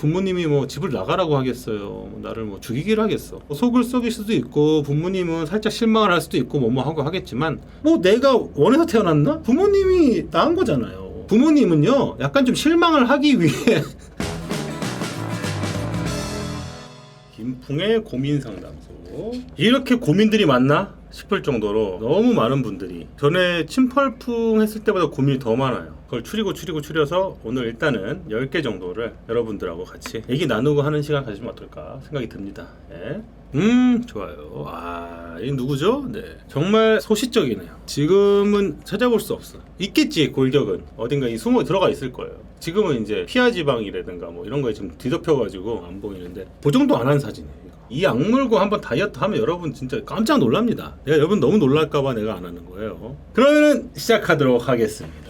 부모님이 뭐 집을 나가라고 하겠어요. 나를 뭐 죽이기를 하겠어. 속을 썩일 수도 있고 부모님은 살짝 실망을 할 수도 있고 뭐뭐 하고 하겠지만 뭐 내가 원해서 태어났나? 부모님이 낳은 거잖아요. 부모님은요 약간 좀 실망을 하기 위해 김풍의 고민 상담소. 이렇게 고민들이 많나 싶을 정도로 너무 많은 분들이 전에 침펄풍 했을 때보다 고민이 더 많아요. 그걸 추려서 오늘 일단은 10개 정도를 여러분들하고 같이 얘기 나누고 하는 시간 가지면 어떨까 생각이 듭니다. 예. 좋아요. 이 누구죠? 네. 정말 소시적이네요. 지금은 찾아볼 수 없어. 있겠지, 골격은. 어딘가 이 숨어 들어가 있을 거예요. 지금은 이제 피하 지방이라든가 뭐 이런 거에 지금 뒤덮여가지고 안 보이는데 보정도 안 한 사진이에요. 이 악물고 한번 다이어트 하면 여러분 진짜 깜짝 놀랍니다. 내가 여러분 너무 놀랄까봐 내가 안 하는 거예요. 그러면은 시작하도록 하겠습니다.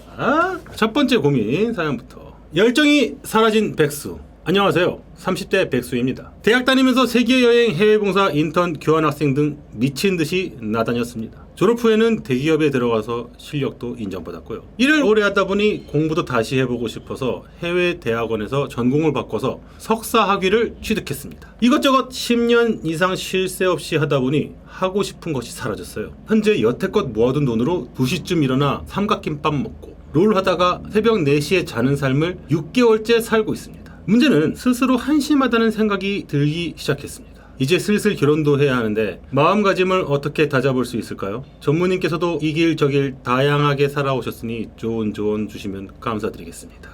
첫 번째 고민 사연부터. 열정이 사라진 백수. 안녕하세요. 30대 백수입니다. 대학 다니면서 세계여행, 해외봉사, 인턴, 교환학생 등 미친듯이 나다녔습니다. 졸업 후에는 대기업에 들어가서 실력도 인정받았고요. 일을 오래 하다 보니 공부도 다시 해보고 싶어서 해외 대학원에서 전공을 바꿔서 석사 학위를 취득했습니다. 이것저것 10년 이상 쉴 새 없이 하다 보니 하고 싶은 것이 사라졌어요. 현재 여태껏 모아둔 돈으로 2시쯤 일어나 삼각김밥 먹고 롤 하다가 새벽 4시에 자는 삶을 6개월째 살고 있습니다. 문제는 스스로 한심하다는 생각이 들기 시작했습니다. 이제 슬슬 결혼도 해야 하는데 마음가짐을 어떻게 다잡을 수 있을까요? 전무님께서도 이 길 저 길 다양하게 살아오셨으니 좋은 조언 주시면 감사드리겠습니다.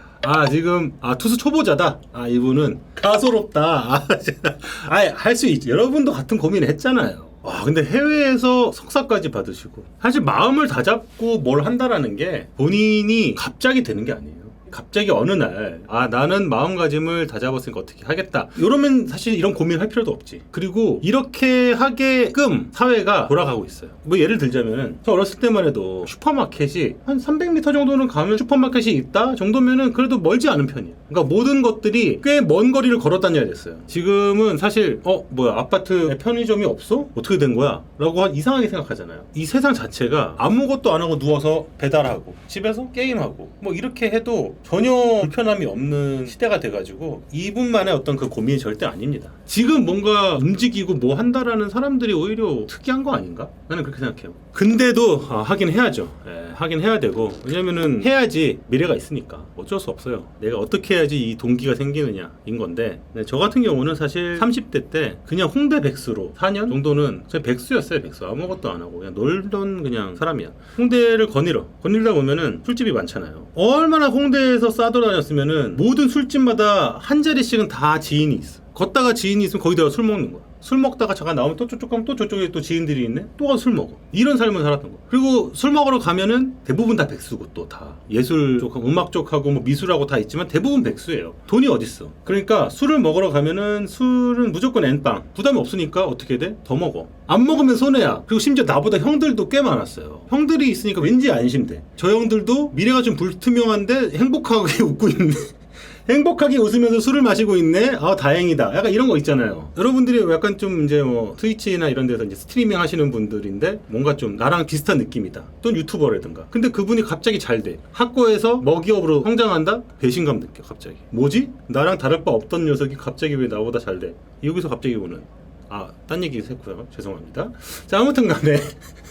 지금 투수 초보자다. 이분은 가소롭다. 할 수 있지. 여러분도 같은 고민을 했잖아요. 근데 해외에서 석사까지 받으시고 사실 마음을 다잡고 뭘 한다라는 게 본인이 갑자기 되는 게 아니에요. 갑자기 어느 날 나는 마음가짐을 다잡았으니까 어떻게 하겠다 이러면 사실 이런 고민을 할 필요도 없지. 그리고 이렇게 하게끔 사회가 돌아가고 있어요. 뭐 예를 들자면은 저 어렸을 때만 해도 슈퍼마켓이 한 300m 정도는 가면 슈퍼마켓이 있다 정도면은 그래도 멀지 않은 편이에요. 그러니까 모든 것들이 꽤 먼 거리를 걸어 다녀야 됐어요. 지금은 사실 아파트에 편의점이 없어? 어떻게 된 거야? 라고 이상하게 생각하잖아요. 이 세상 자체가 아무것도 안 하고 누워서 배달하고 집에서 게임하고 뭐 이렇게 해도 전혀 불편함이 없는 시대가 돼가지고 이분만의 어떤 그 고민이 절대 아닙니다. 지금 뭔가 움직이고 뭐 한다라는 사람들이 오히려 특이한 거 아닌가? 나는 그렇게 생각해요. 근데도 하긴 해야죠. 하긴 해야 되고, 왜냐면은 해야지 미래가 있으니까 어쩔 수 없어요. 내가 어떻게 해야지 이 동기가 생기느냐인 건데, 저 같은 경우는 사실 30대 때 그냥 홍대 백수로 4년 정도는 제가 백수였어요. 백수. 아무것도 안 하고 그냥 놀던 그냥 사람이야. 홍대를 거닐다 보면은 술집이 많잖아요. 얼마나 홍대에서 싸돌아다녔으면은 모든 술집마다 한 자리씩은 다 지인이 있어. 걷다가 지인이 있으면 거기다가 술 먹는 거야. 술 먹다가 잠깐 나오면 또 저쪽 가면 또 저쪽에 또 지인들이 있네? 또 가서 술 먹어. 이런 삶을 살았던 거. 그리고 술 먹으러 가면은 대부분 다 백수고 또 다. 예술 쪽하고 음악 쪽하고 뭐 미술하고 다 있지만 대부분 백수예요. 돈이 어딨어. 그러니까 술을 먹으러 가면은 술은 무조건 N빵. 부담이 없으니까 어떻게 돼? 더 먹어. 안 먹으면 손해야. 그리고 심지어 나보다 형들도 꽤 많았어요. 형들이 있으니까 왠지 안심돼. 저 형들도 미래가 좀 불투명한데 행복하게 웃고 있네. 행복하게 웃으면서 술을 마시고 있네? 다행이다. 약간 이런 거 있잖아요. 여러분들이 약간 좀 이제 뭐 트위치나 이런 데서 이제 스트리밍 하시는 분들인데 뭔가 좀 나랑 비슷한 느낌이다. 또는 유튜버라든가. 근데 그분이 갑자기 잘 돼. 학교에서 먹이업으로 성장한다? 배신감 느껴, 갑자기. 뭐지? 나랑 다를 바 없던 녀석이 갑자기 왜 나보다 잘 돼? 여기서 갑자기 오는. 딴 얘기 했고요. 죄송합니다. 자, 아무튼 간에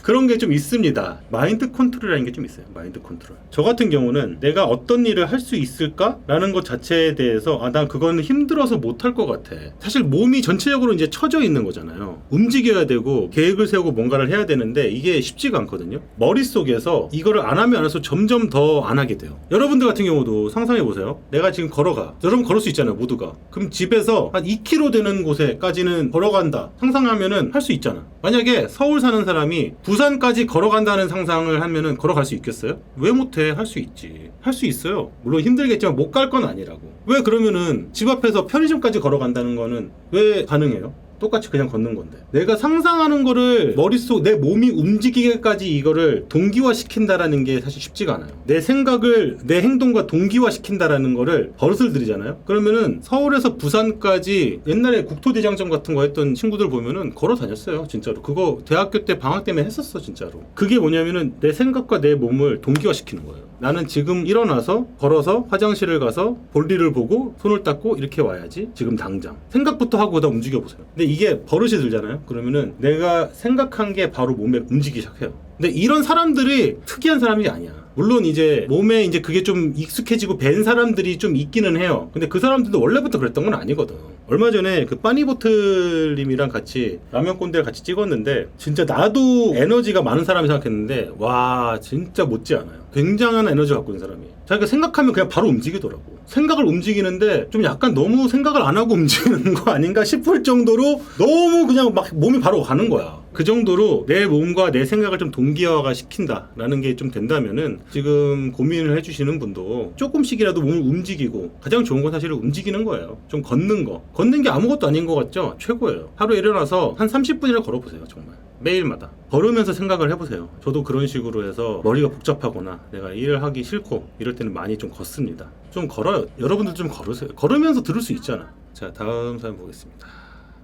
그런 게 좀 있습니다. 마인드 컨트롤이라는 게 좀 있어요. 마인드 컨트롤. 저 같은 경우는 내가 어떤 일을 할 수 있을까라는 것 자체에 대해서 난 그거는 힘들어서 못할 것 같아. 사실 몸이 전체적으로 이제 처져 있는 거잖아요. 움직여야 되고 계획을 세우고 뭔가를 해야 되는데 이게 쉽지가 않거든요. 머릿속에서 이거를 안 하면 안 해서 점점 더 안 하게 돼요. 여러분들 같은 경우도 상상해 보세요. 내가 지금 걸어가. 여러분 걸을 수 있잖아요. 모두가. 그럼 집에서 한 2km 되는 곳에까지는 걸어간다. 상상하면은 할 수 있잖아. 만약에 서울 사는 사람이 부산까지 걸어간다는 상상을 하면은 걸어갈 수 있겠어요? 왜 못해? 할 수 있지. 할 수 있어요. 물론 힘들겠지만 못 갈 건 아니라고. 왜 그러면은 집 앞에서 편의점까지 걸어간다는 거는 왜 가능해요? 똑같이 그냥 걷는 건데 내가 상상하는 거를 머릿속 내 몸이 움직이게까지 이거를 동기화시킨다라는 게 사실 쉽지가 않아요. 내 생각을 내 행동과 동기화시킨다라는 거를 버릇을 들이잖아요. 그러면은 서울에서 부산까지 옛날에 국토대장정 같은 거 했던 친구들 보면은 걸어 다녔어요. 진짜로. 그거 대학교 때 방학 때문에 했었어 진짜로. 그게 뭐냐면은 내 생각과 내 몸을 동기화시키는 거예요. 나는 지금 일어나서 걸어서 화장실을 가서 볼일을 보고 손을 닦고 이렇게 와야지. 지금 당장 생각부터 하고 다 움직여보세요. 근데 이게 버릇이 들잖아요. 그러면은 내가 생각한 게 바로 몸에 움직이기 시작해요. 근데 이런 사람들이 특이한 사람이 아니야. 물론 이제 몸에 이제 그게 좀 익숙해지고 밴 사람들이 좀 있기는 해요. 근데 그 사람들도 원래부터 그랬던 건 아니거든. 얼마 전에 그 빠니보틀님이랑 같이 라면 꼰대를 같이 찍었는데 진짜 나도 에너지가 많은 사람이 생각했는데 와 진짜 못지 않아요. 굉장한 에너지 갖고 있는 사람이. 자기가 생각하면 그냥 바로 움직이더라고. 생각을 움직이는데 좀 약간 너무 생각을 안 하고 움직이는 거 아닌가 싶을 정도로 너무 그냥 막 몸이 바로 가는 거야. 그 정도로 내 몸과 내 생각을 좀 동기화가 시킨다라는 게 좀 된다면은 지금 고민을 해주시는 분도 조금씩이라도 몸을 움직이고 가장 좋은 건 사실 움직이는 거예요. 좀 걷는 거. 걷는 게 아무것도 아닌 것 같죠? 최고예요. 하루에 일어나서 한 30분이나 걸어보세요. 정말. 매일마다 걸으면서 생각을 해보세요. 저도 그런 식으로 해서 머리가 복잡하거나 내가 일을 하기 싫고 이럴 때는 많이 좀 걷습니다. 좀 걸어요. 여러분들 좀 걸으세요. 걸으면서 들을 수 있잖아. 자, 다음 사연 보겠습니다.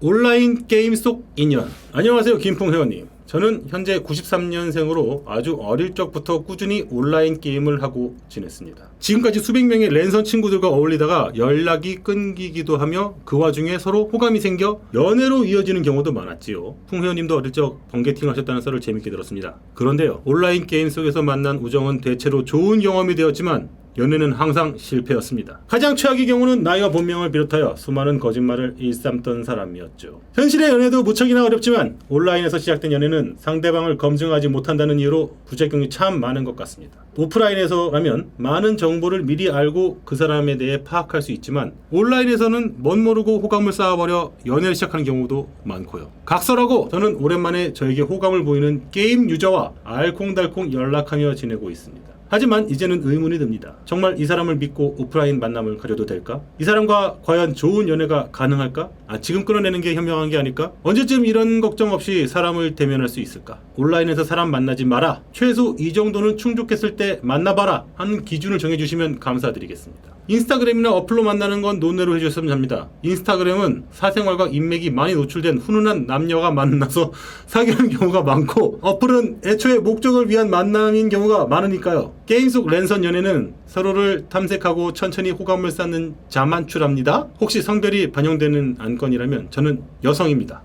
온라인 게임 속 인연. 안녕하세요, 김풍 회원님. 저는 현재 93년생으로 아주 어릴 적부터 꾸준히 온라인 게임을 하고 지냈습니다. 지금까지 수백 명의 랜선 친구들과 어울리다가 연락이 끊기기도 하며 그 와중에 서로 호감이 생겨 연애로 이어지는 경우도 많았지요. 풍 회원님도 어릴 적 번개팅 하셨다는 썰을 재밌게 들었습니다. 그런데요, 온라인 게임 속에서 만난 우정은 대체로 좋은 경험이 되었지만 연애는 항상 실패였습니다. 가장 최악의 경우는 나이와 본명을 비롯하여 수많은 거짓말을 일삼던 사람이었죠. 현실의 연애도 무척이나 어렵지만 온라인에서 시작된 연애는 상대방을 검증하지 못한다는 이유로 부작용이 참 많은 것 같습니다. 오프라인에서라면 많은 정보를 미리 알고 그 사람에 대해 파악할 수 있지만 온라인에서는 멋 모르고 호감을 쌓아버려 연애를 시작하는 경우도 많고요. 각설하고 저는 오랜만에 저에게 호감을 보이는 게임 유저와 알콩달콩 연락하며 지내고 있습니다. 하지만 이제는 의문이 듭니다. 정말 이 사람을 믿고 오프라인 만남을 가져도 될까? 이 사람과 과연 좋은 연애가 가능할까? 지금 끊어내는 게 현명한 게 아닐까? 언제쯤 이런 걱정 없이 사람을 대면할 수 있을까? 온라인에서 사람 만나지 마라. 최소 이 정도는 충족했을 때 만나봐라 하는 기준을 정해주시면 감사드리겠습니다. 인스타그램이나 어플로 만나는 건 논외로 해주셨으면 합니다. 인스타그램은 사생활과 인맥이 많이 노출된 훈훈한 남녀가 만나서 사귀는 경우가 많고 어플은 애초에 목적을 위한 만남인 경우가 많으니까요. 게임 속 랜선 연애는 서로를 탐색하고 천천히 호감을 쌓는 자만추랍니다. 혹시 성별이 반영되는 안건이라면 저는 여성입니다.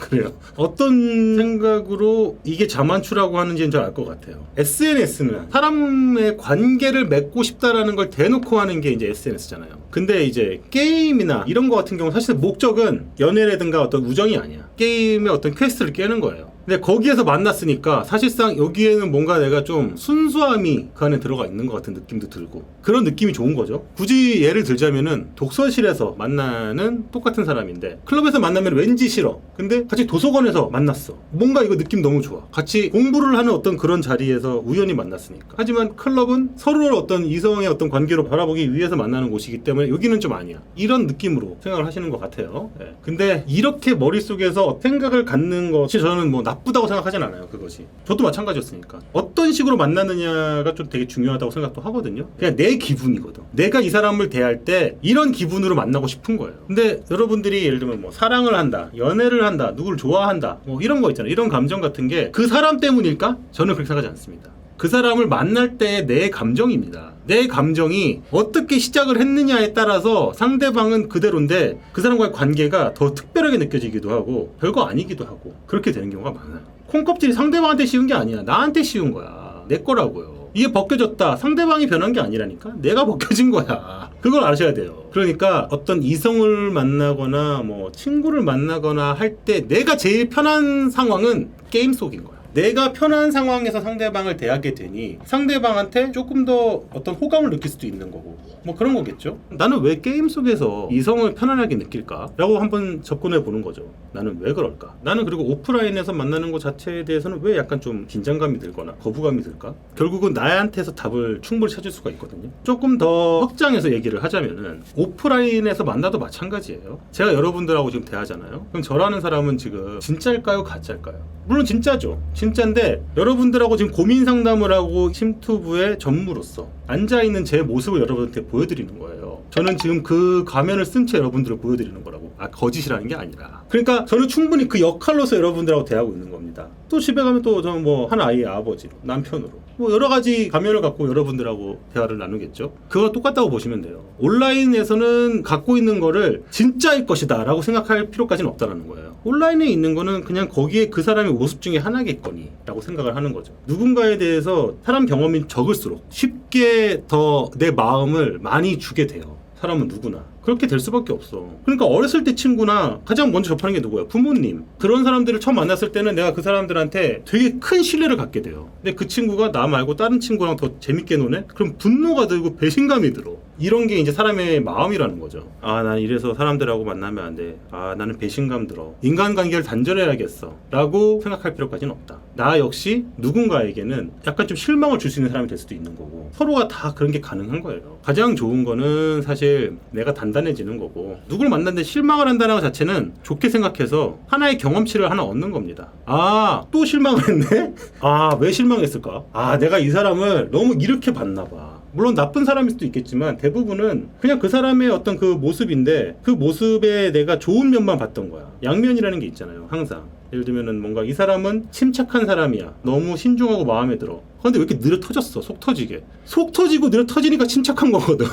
그래요. 어떤 생각으로 이게 자만추라고 하는지는 잘 알 것 같아요. SNS는 사람의 관계를 맺고 싶다라는 걸 대놓고 하는 게 이제 SNS잖아요. 근데 이제 게임이나 이런 거 같은 경우 사실 목적은 연애라든가 어떤 우정이 아니야. 게임의 어떤 퀘스트를 깨는 거예요. 근데 거기에서 만났으니까 사실상 여기에는 뭔가 내가 좀 순수함이 그 안에 들어가 있는 것 같은 느낌도 들고 그런 느낌이 좋은 거죠. 굳이 예를 들자면은 독서실에서 만나는 똑같은 사람인데 클럽에서 만나면 왠지 싫어. 근데 같이 도서관에서 만났어. 뭔가 이거 느낌 너무 좋아. 같이 공부를 하는 어떤 그런 자리에서 우연히 만났으니까. 하지만 클럽은 서로를 어떤 이성의 어떤 관계로 바라보기 위해서 만나는 곳이기 때문에 여기는 좀 아니야. 이런 느낌으로 생각을 하시는 것 같아요. 네. 근데 이렇게 머릿속에서 생각을 갖는 것이 저는 뭐 나쁘다고 생각하진 않아요. 그것이 저도 마찬가지였으니까 어떤 식으로 만나느냐가 좀 되게 중요하다고 생각도 하거든요. 그냥 내 기분이거든. 내가 이 사람을 대할 때 이런 기분으로 만나고 싶은 거예요. 근데 여러분들이 예를 들면 뭐 사랑을 한다, 연애를 한다, 누구를 좋아한다, 뭐 이런 거 있잖아요. 이런 감정 같은 게 그 사람 때문일까? 저는 그렇게 생각하지 않습니다. 그 사람을 만날 때 내 감정입니다. 내 감정이 어떻게 시작을 했느냐에 따라서 상대방은 그대로인데 그 사람과의 관계가 더 특별하게 느껴지기도 하고 별거 아니기도 하고 그렇게 되는 경우가 많아요. 콩껍질이 상대방한테 씌운 게 아니야. 나한테 씌운 거야. 내 거라고요. 이게 벗겨졌다. 상대방이 변한 게 아니라니까. 내가 벗겨진 거야. 그걸 아셔야 돼요. 그러니까 어떤 이성을 만나거나 뭐 친구를 만나거나 할 때 내가 제일 편한 상황은 게임 속인 거야. 내가 편한 상황에서 상대방을 대하게 되니 상대방한테 조금 더 어떤 호감을 느낄 수도 있는 거고 뭐 그런 거겠죠. 나는 왜 게임 속에서 이성을 편안하게 느낄까? 라고 한번 접근해 보는 거죠. 나는 왜 그럴까? 나는 그리고 오프라인에서 만나는 것 자체에 대해서는 왜 약간 좀 긴장감이 들거나 거부감이 들까? 결국은 나한테서 답을 충분히 찾을 수가 있거든요. 조금 더 확장해서 얘기를 하자면은 오프라인에서 만나도 마찬가지예요. 제가 여러분들하고 지금 대하잖아요. 그럼 저라는 사람은 지금 진짜일까요? 가짜일까요? 물론 진짜죠. 진짜인데 여러분들하고 지금 고민 상담을 하고 침투부의 전무로서 앉아있는 제 모습을 여러분한테 보여드리는 거예요. 저는 지금 그 가면을 쓴 채 여러분들을 보여드리는 거라고. 거짓이라는 게 아니라. 그러니까 저는 충분히 그 역할로서 여러분들하고 대하고 있는 겁니다. 또 집에 가면 또 저는 뭐 한 아이의 아버지로, 남편으로 뭐 여러 가지 가면을 갖고 여러분들하고 대화를 나누겠죠. 그거 똑같다고 보시면 돼요. 온라인에서는 갖고 있는 거를 진짜일 것이다 라고 생각할 필요까지는 없다는 거예요. 온라인에 있는 거는 그냥 거기에 그 사람의 모습 중에 하나겠거니 라고 생각을 하는 거죠. 누군가에 대해서 사람 경험이 적을수록 쉽게 더 내 마음을 많이 주게 돼요. 사람은 누구나 그렇게 될 수밖에 없어. 그러니까 어렸을 때 친구나 가장 먼저 접하는 게 누구야? 부모님. 그런 사람들을 처음 만났을 때는 내가 그 사람들한테 되게 큰 신뢰를 갖게 돼요. 근데 그 친구가 나 말고 다른 친구랑 더 재밌게 노네? 그럼 분노가 들고 배신감이 들어. 이런 게 이제 사람의 마음이라는 거죠. 아, 난 이래서 사람들하고 만나면 안 돼. 아, 나는 배신감 들어. 인간관계를 단절해야겠어. 라고 생각할 필요까지는 없다. 나 역시 누군가에게는 약간 좀 실망을 줄 수 있는 사람이 될 수도 있는 거고 서로가 다 그런 게 가능한 거예요. 가장 좋은 거는 사실 내가 단단해지는 거고 누굴 만났는데 실망을 한다는 것 자체는 좋게 생각해서 하나의 경험치를 하나 얻는 겁니다. 아, 또 실망을 했네? 아, 왜 실망했을까? 아, 내가 이 사람을 너무 이렇게 봤나 봐. 물론 나쁜 사람일 수도 있겠지만 대부분은 그냥 그 사람의 어떤 그 모습인데 그 모습에 내가 좋은 면만 봤던 거야. 양면이라는 게 있잖아요. 항상. 예를 들면은 뭔가 이 사람은 침착한 사람이야. 너무 신중하고 마음에 들어. 근데 왜 이렇게 느려 터졌어? 속 터지게. 속 터지고 느려 터지니까 침착한 거거든.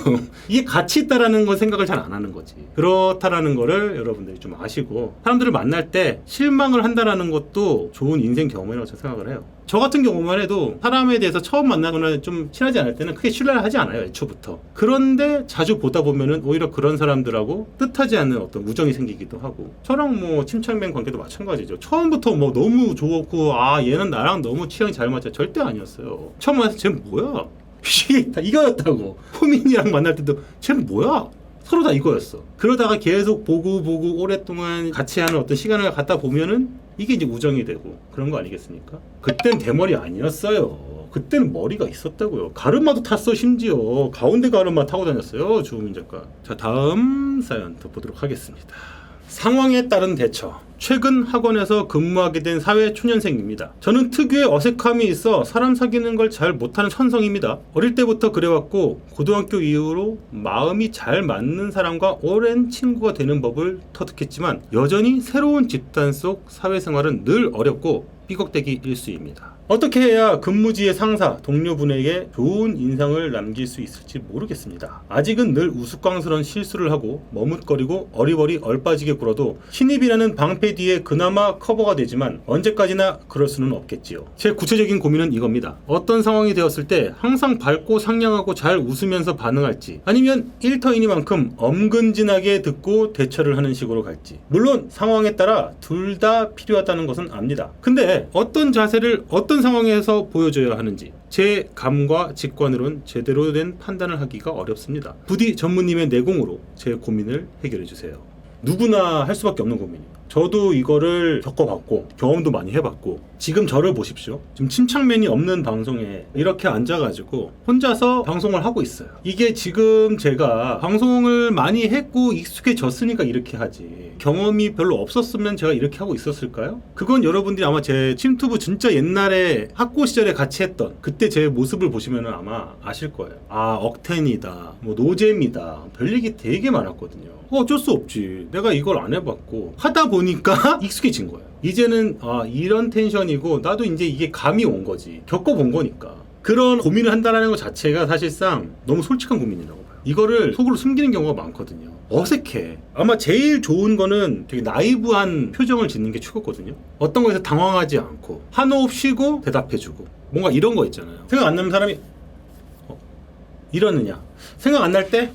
이게 같이 있다라는 건 생각을 잘 안 하는 거지. 그렇다라는 거를 여러분들이 좀 아시고 사람들을 만날 때 실망을 한다라는 것도 좋은 인생 경험이라고 저는 생각을 해요. 저 같은 경우만 해도 사람에 대해서 처음 만나거나 좀 친하지 않을 때는 크게 신뢰를 하지 않아요. 애초부터. 그런데 자주 보다 보면은 오히려 그런 사람들하고 뜻하지 않는 어떤 우정이 생기기도 하고 저랑 뭐 침착맨 관계도 마찬가지죠. 처음부터 뭐 너무 좋았고 아 얘는 나랑 너무 취향이 잘 맞아 절대 아니었어요. 처음 만났을 때 쟤 뭐야? 이게 다 이거였다고. 호민이랑 만날 때도 쟤 뭐야? 서로 다 이거였어. 그러다가 계속 보고 오랫동안 같이 하는 어떤 시간을 갖다 보면은 이게 이제 우정이 되고 그런 거 아니겠습니까? 그땐 대머리 아니었어요. 그때는 머리가 있었다고요. 가르마도 탔어. 심지어 가운데 가르마 타고 다녔어요. 주우민 작가. 자, 다음 사연 더 보도록 하겠습니다. 상황에 따른 대처. 최근 학원에서 근무하게 된 사회초년생입니다. 저는 특유의 어색함이 있어 사람 사귀는 걸 잘 못하는 천성입니다. 어릴 때부터 그래왔고 고등학교 이후로 마음이 잘 맞는 사람과 오랜 친구가 되는 법을 터득했지만 여전히 새로운 집단 속 사회생활은 늘 어렵고 삐걱대기 일수입니다. 어떻게 해야 근무지의 상사, 동료분에게 좋은 인상을 남길 수 있을지 모르겠습니다. 아직은 늘 우스꽝스러운 실수를 하고 머뭇거리고 어리버리 얼빠지게 굴어도 신입이라는 방패 뒤에 그나마 커버가 되지만 언제까지나 그럴 수는 없겠지요. 제 구체적인 고민은 이겁니다. 어떤 상황이 되었을 때 항상 밝고 상냥하고 잘 웃으면서 반응할지 아니면 일터이니만큼 엄근진하게 듣고 대처를 하는 식으로 갈지. 물론 상황에 따라 둘 다 필요하다는 것은 압니다. 근데 어떤 자세를 어떤 상황에서 보여줘야 하는지 제 감과 직관으론 제대로 된 판단을 하기가 어렵습니다. 부디 전무님의 내공으로 제 고민을 해결해 주세요. 누구나 할 수밖에 없는 고민이에요. 저도 이거를 겪어봤고 경험도 많이 해봤고 지금 저를 보십시오. 지금 침착맨이 없는 방송에 이렇게 앉아가지고 혼자서 방송을 하고 있어요. 이게 지금 제가 방송을 많이 했고 익숙해졌으니까 이렇게 하지 경험이 별로 없었으면 제가 이렇게 하고 있었을까요? 그건 여러분들이 아마 제 침투부 진짜 옛날에 학고 시절에 같이 했던 그때 제 모습을 보시면 아마 아실 거예요. 아 억텐이다 뭐 노잼이다 별 얘기 되게 많았거든요. 어쩔 수 없지. 내가 이걸 안 해봤고 하다 보니까 익숙해진 거예요. 이제는 아 이런 텐션이고 나도 이제 이게 감이 온 거지. 겪어본 거니까. 그런 고민을 한다는 것 자체가 사실상 너무 솔직한 고민이라고 봐요. 이거를 속으로 숨기는 경우가 많거든요. 어색해. 아마 제일 좋은 거는 되게 나이브한 표정을 짓는 게 최고거든요. 어떤 거에서 당황하지 않고 한호흡 쉬고 대답해주고 뭔가 이런 거 있잖아요. 생각 안 나는 사람이 이러느냐. 생각 안 날 때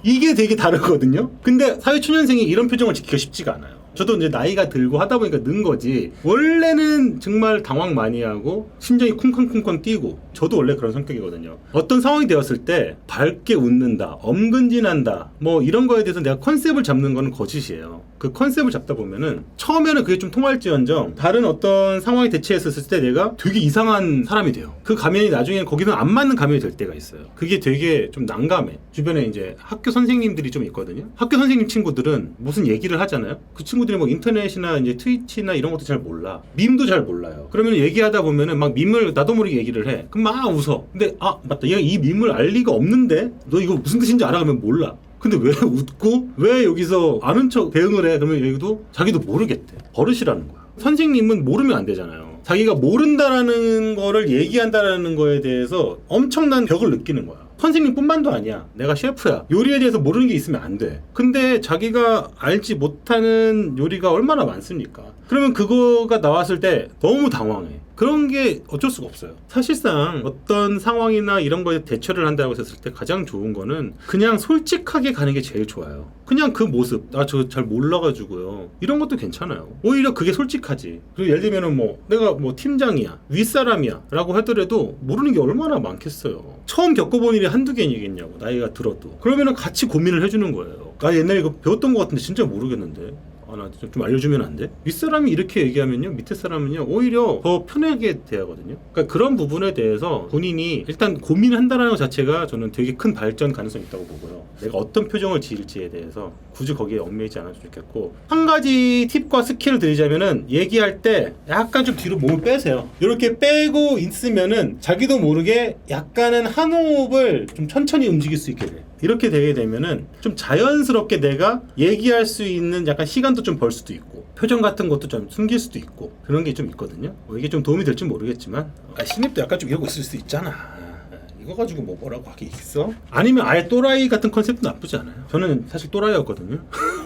이게 되게 다르거든요. 근데 사회초년생이 이런 표정을 짓기가 쉽지가 않아요. 저도 이제 나이가 들고 하다 보니까 는 거지. 원래는 정말 당황 많이 하고 심장이 쿵쾅쿵쾅 뛰고, 저도 원래 그런 성격이거든요. 어떤 상황이 되었을 때 밝게 웃는다, 엄근진한다, 뭐 이런 거에 대해서 내가 컨셉을 잡는 거는 거짓이에요. 그 컨셉을 잡다 보면은 처음에는 그게 좀 통할지언정 다른 어떤 상황에 대처했었을 때 내가 되게 이상한 사람이 돼요. 그 가면이 나중에는 거기는 안 맞는 가면이 될 때가 있어요. 그게 되게 좀 난감해. 주변에 이제 학교 선생님들이 좀 있거든요. 학교 선생님 친구들은 무슨 얘기를 하잖아요. 그 친구들이 뭐 인터넷이나 이제 트위치나 이런 것도 잘 몰라. 밈도 잘 몰라요. 그러면 얘기하다 보면은 막 밈을 나도 모르게 얘기를 해. 그럼 막 웃어. 근데 아 맞다, 얘가 이 밈을 알 리가 없는데 너 이거 무슨 뜻인지 알아? 그러면 몰라. 근데 왜 웃고 왜 여기서 아는 척 대응을 해? 그러면 얘도 자기도 모르겠대. 버릇이라는 거야. 선생님은 모르면 안 되잖아요. 자기가 모른다라는 거를 얘기한다라는 거에 대해서 엄청난 벽을 느끼는 거야. 선생님뿐만도 아니야. 내가 셰프야. 요리에 대해서 모르는 게 있으면 안 돼. 근데 자기가 알지 못하는 요리가 얼마나 많습니까? 그러면 그거가 나왔을 때 너무 당황해. 그런 게 어쩔 수가 없어요. 사실상 어떤 상황이나 이런 거에 대처를 한다고 했을 때 가장 좋은 거는 그냥 솔직하게 가는 게 제일 좋아요. 그냥 그 모습, 아 저 잘 몰라가지고요, 이런 것도 괜찮아요. 오히려 그게 솔직하지. 그리고 예를 들면은 뭐 내가 뭐 팀장이야, 윗사람이야 라고 하더라도 모르는 게 얼마나 많겠어요. 처음 겪어본 일이 한두 개이겠냐고, 나이가 들어도. 그러면은 같이 고민을 해주는 거예요. 나 옛날에 이거 배웠던 것 같은데 진짜 모르겠는데 나 좀 알려주면 안 돼? 윗사람이 이렇게 얘기하면요, 밑에 사람은요 오히려 더 편하게 대하거든요. 그러니까 그런 부분에 대해서 본인이 일단 고민한다는 것 자체가 저는 되게 큰 발전 가능성이 있다고 보고요. 내가 어떤 표정을 지을지에 대해서 굳이 거기에 얽매이지 않았으면 좋겠고, 한 가지 팁과 스킬을 드리자면은 얘기할 때 약간 좀 뒤로 몸을 빼세요. 이렇게 빼고 있으면은 자기도 모르게 약간은 한 호흡을 좀 천천히 움직일 수 있게 돼. 이렇게 되게 되면은 좀 자연스럽게 내가 얘기할 수 있는 약간 시간도 좀 벌 수도 있고, 표정 같은 것도 좀 숨길 수도 있고, 그런 게 좀 있거든요. 이게 좀 도움이 될지 모르겠지만, 신입도 약간 좀 이러고 있을 수 있잖아. 이거 가지고 뭐라고 하기 있어? 아니면 아예 또라이 같은 컨셉도 나쁘지 않아요. 저는 사실 또라이였거든요.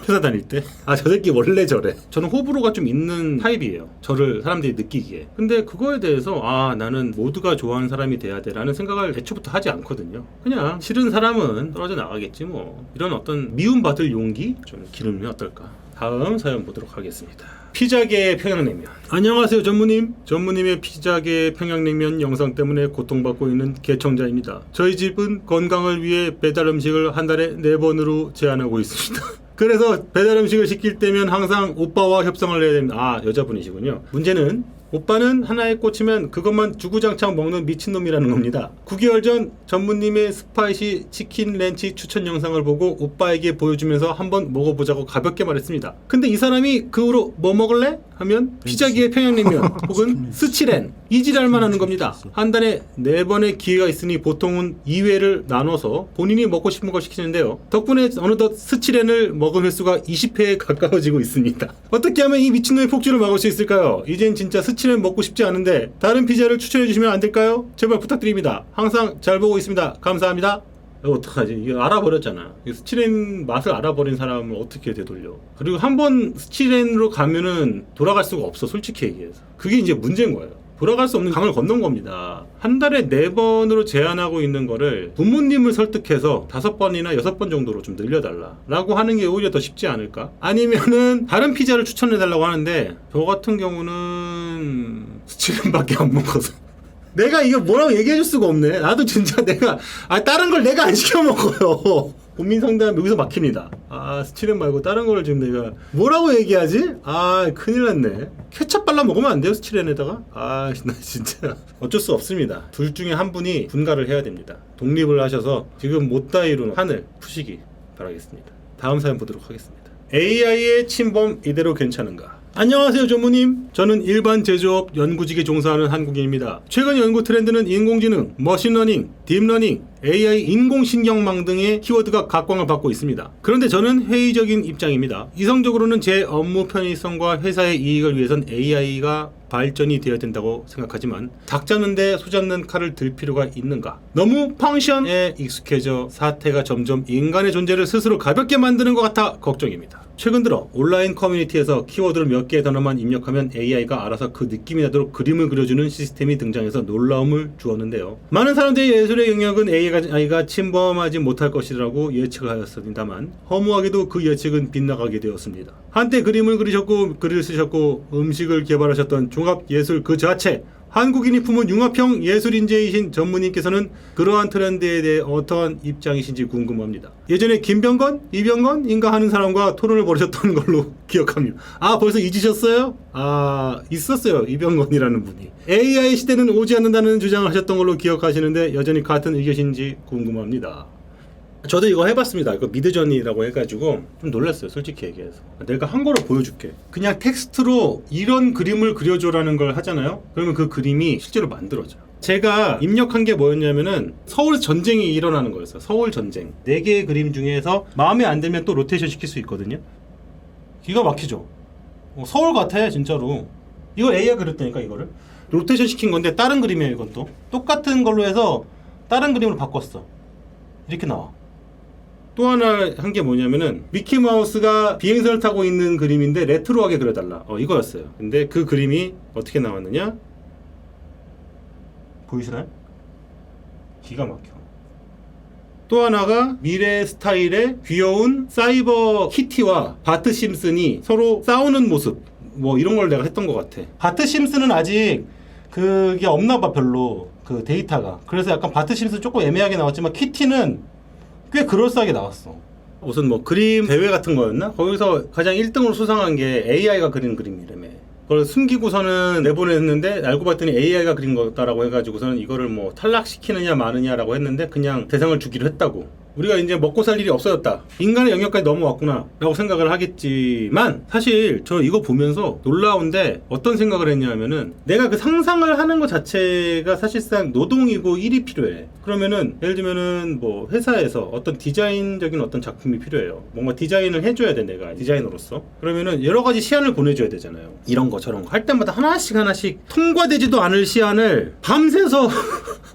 회사 다닐 때. 아, 저 새끼 원래 저래. 저는 호불호가 좀 있는 타입이에요. 저를 사람들이 느끼기에. 근데 그거에 대해서 아, 나는 모두가 좋아하는 사람이 돼야 돼 라는 생각을 애초부터 하지 않거든요. 그냥 싫은 사람은 떨어져 나가겠지 뭐. 이런 어떤 미움받을 용기 좀 기르면 어떨까. 다음 사연 보도록 하겠습니다. 피자계의 평양냉면. 안녕하세요 전무님. 전무님의 피자계의 평양냉면 영상 때문에 고통받고 있는 개청자입니다. 저희 집은 건강을 위해 배달 음식을 한 달에 4번으로 제한하고 있습니다. 그래서 배달 음식을 시킬 때면 항상 오빠와 협상을 해야 됩니다. 아, 여자분이시군요. 문제는 오빠는 하나에 꽂히면 그것만 주구장창 먹는 미친놈이라는 겁니다. 9개월 전 전무님의 스파이시 치킨 렌치 추천 영상을 보고 오빠에게 보여주면서 한번 먹어보자고 가볍게 말했습니다. 근데 이 사람이 그 후로 뭐 먹을래? 하면 피자기의 평양냉면 혹은 스치렌, 이 지랄만 하는 겁니다. 한 달에 4번의 기회가 있으니 보통은 2회를 나눠서 본인이 먹고 싶은 걸 시키는데요. 덕분에 어느덧 스치렌을 먹은 횟수가 20회에 가까워지고 있습니다. 어떻게 하면 이 미친놈의 폭주를 막을 수 있을까요? 이젠 진짜 스치렌 먹고 싶지 않은데 다른 피자를 추천해 주시면 안 될까요? 제발 부탁드립니다. 항상 잘 보고 있습니다. 감사합니다. 어떡하지? 이거 알아버렸잖아. 스치렌 맛을 알아버린 사람을 어떻게 되돌려? 그리고 한번 스치렌으로 가면은 돌아갈 수가 없어, 솔직히 얘기해서. 그게 이제 문제인 거예요. 돌아갈 수 없는 강을 건넌 겁니다. 한 달에 4번으로 제한하고 있는 거를 부모님을 설득해서 5번이나 6번 정도로 좀 늘려달라 라고 하는 게 오히려 더 쉽지 않을까? 아니면은 다른 피자를 추천해달라고 하는데, 저 같은 경우는 스치렌밖에 안 먹어서 내가 이거 뭐라고 얘기해줄 수가 없네. 나도 진짜 내가 다른 걸 내가 안 시켜 먹어요. 고민 상담 여기서 막힙니다. 아, 스치렌 말고 다른 거를 지금 내가 뭐라고 얘기하지? 아, 큰일 났네. 케첩 발라 먹으면 안 돼요, 스치렌에다가? 아, 나 진짜 어쩔 수 없습니다. 둘 중에 한 분이 분가를 해야 됩니다. 독립을 하셔서 지금 못다이로 한을 푸시기 바라겠습니다. 다음 사연 보도록 하겠습니다. AI의 침범 이대로 괜찮은가? 안녕하세요 전무님. 저는 일반 제조업 연구직에 종사하는 한국인입니다. 최근 연구 트렌드는 인공지능, 머신러닝, 딥러닝, AI 인공신경망 등의 키워드가 각광을 받고 있습니다. 그런데 저는 회의적인 입장입니다. 이성적으로는 제 업무 편의성과 회사의 이익을 위해선 AI가 발전이 되어야 된다고 생각하지만 닭 잡는데 소 잡는 칼을 들 필요가 있는가? 너무 펑션에 익숙해져 사태가 점점 인간의 존재를 스스로 가볍게 만드는 것 같아 걱정입니다. 최근 들어 온라인 커뮤니티에서 키워드를 몇 개의 단어만 입력하면 AI가 알아서 그 느낌이 나도록 그림을 그려주는 시스템이 등장해서 놀라움을 주었는데요. 많은 사람들이 예술의 영역은 AI가 침범하지 못할 것이라고 예측을 하였습니다만 허무하게도 그 예측은 빗나가게 되었습니다. 한때 그림을 그리셨고 글을 쓰셨고 음식을 개발하셨던 종합예술 그 자체, 한국인이 품은 융합형 예술인재이신 전무님께서는 그러한 트렌드에 대해 어떠한 입장이신지 궁금합니다. 예전에 김병건, 이병건인가 하는 사람과 토론을 벌이셨던 걸로 기억합니다. 아, 벌써 잊으셨어요? 아, 있었어요. 이병건이라는 분이. AI 시대는 오지 않는다는 주장을 하셨던 걸로 기억하시는데 여전히 같은 의견이신지 궁금합니다. 저도 이거 해봤습니다. 이거 미드저니라고 해가지고 좀 놀랐어요. 솔직히 얘기해서. 내가 한 거로 보여줄게. 그냥 텍스트로 이런 그림을 그려줘라는 걸 하잖아요. 그러면 그 그림이 실제로 만들어져요. 제가 입력한 게 뭐였냐면은 서울 전쟁이 일어나는 거였어요. 서울 전쟁. 4개의 그림 중에서 마음에 안 들면 또 로테이션 시킬 수 있거든요. 기가 막히죠. 서울 같아 진짜로. 이거 AI가 그렸다니까 이거를. 로테이션 시킨 건데 다른 그림이에요. 이건 또 똑같은 걸로 해서 다른 그림으로 바꿨어. 이렇게 나와. 또 하나 한 게 뭐냐면은 미키마우스가 비행선을 타고 있는 그림인데 레트로하게 그려달라. 이거였어요. 근데 그 그림이 어떻게 나왔느냐? 보이시나요? 기가 막혀. 또 하나가 미래 스타일의 귀여운 사이버 키티와 바트 심슨이 서로 싸우는 모습, 뭐 이런 걸 내가 했던 것 같아. 바트 심슨은 아직 그게 없나 봐, 별로 그 데이터가. 그래서 약간 바트 심슨 조금 애매하게 나왔지만 키티는 꽤 그럴싸하게 나왔어. 무슨 뭐 그림 대회 같은 거였나? 거기서 가장 1등으로 수상한 게 AI가 그린 그림이라며. 그걸 숨기고서는 내보냈는데 알고 봤더니 AI가 그린 거다라고 해가지고서는 이거를 뭐 탈락시키느냐 마느냐라고 했는데 그냥 대상을 주기로 했다고. 우리가 이제 먹고 살 일이 없어졌다. 인간의 영역까지 넘어왔구나 라고 생각을 하겠지만 사실 저 이거 보면서 놀라운데 어떤 생각을 했냐면은 내가 그 상상을 하는 것 자체가 사실상 노동이고 일이 필요해. 그러면은 예를 들면은 뭐 회사에서 어떤 디자인적인 어떤 작품이 필요해요. 뭔가 디자인을 해줘야 돼 내가 디자이너로서. 그러면은 여러 가지 시안을 보내줘야 되잖아요. 이런 거 저런 거 할 때마다 하나씩 통과되지도 않을 시안을 밤새서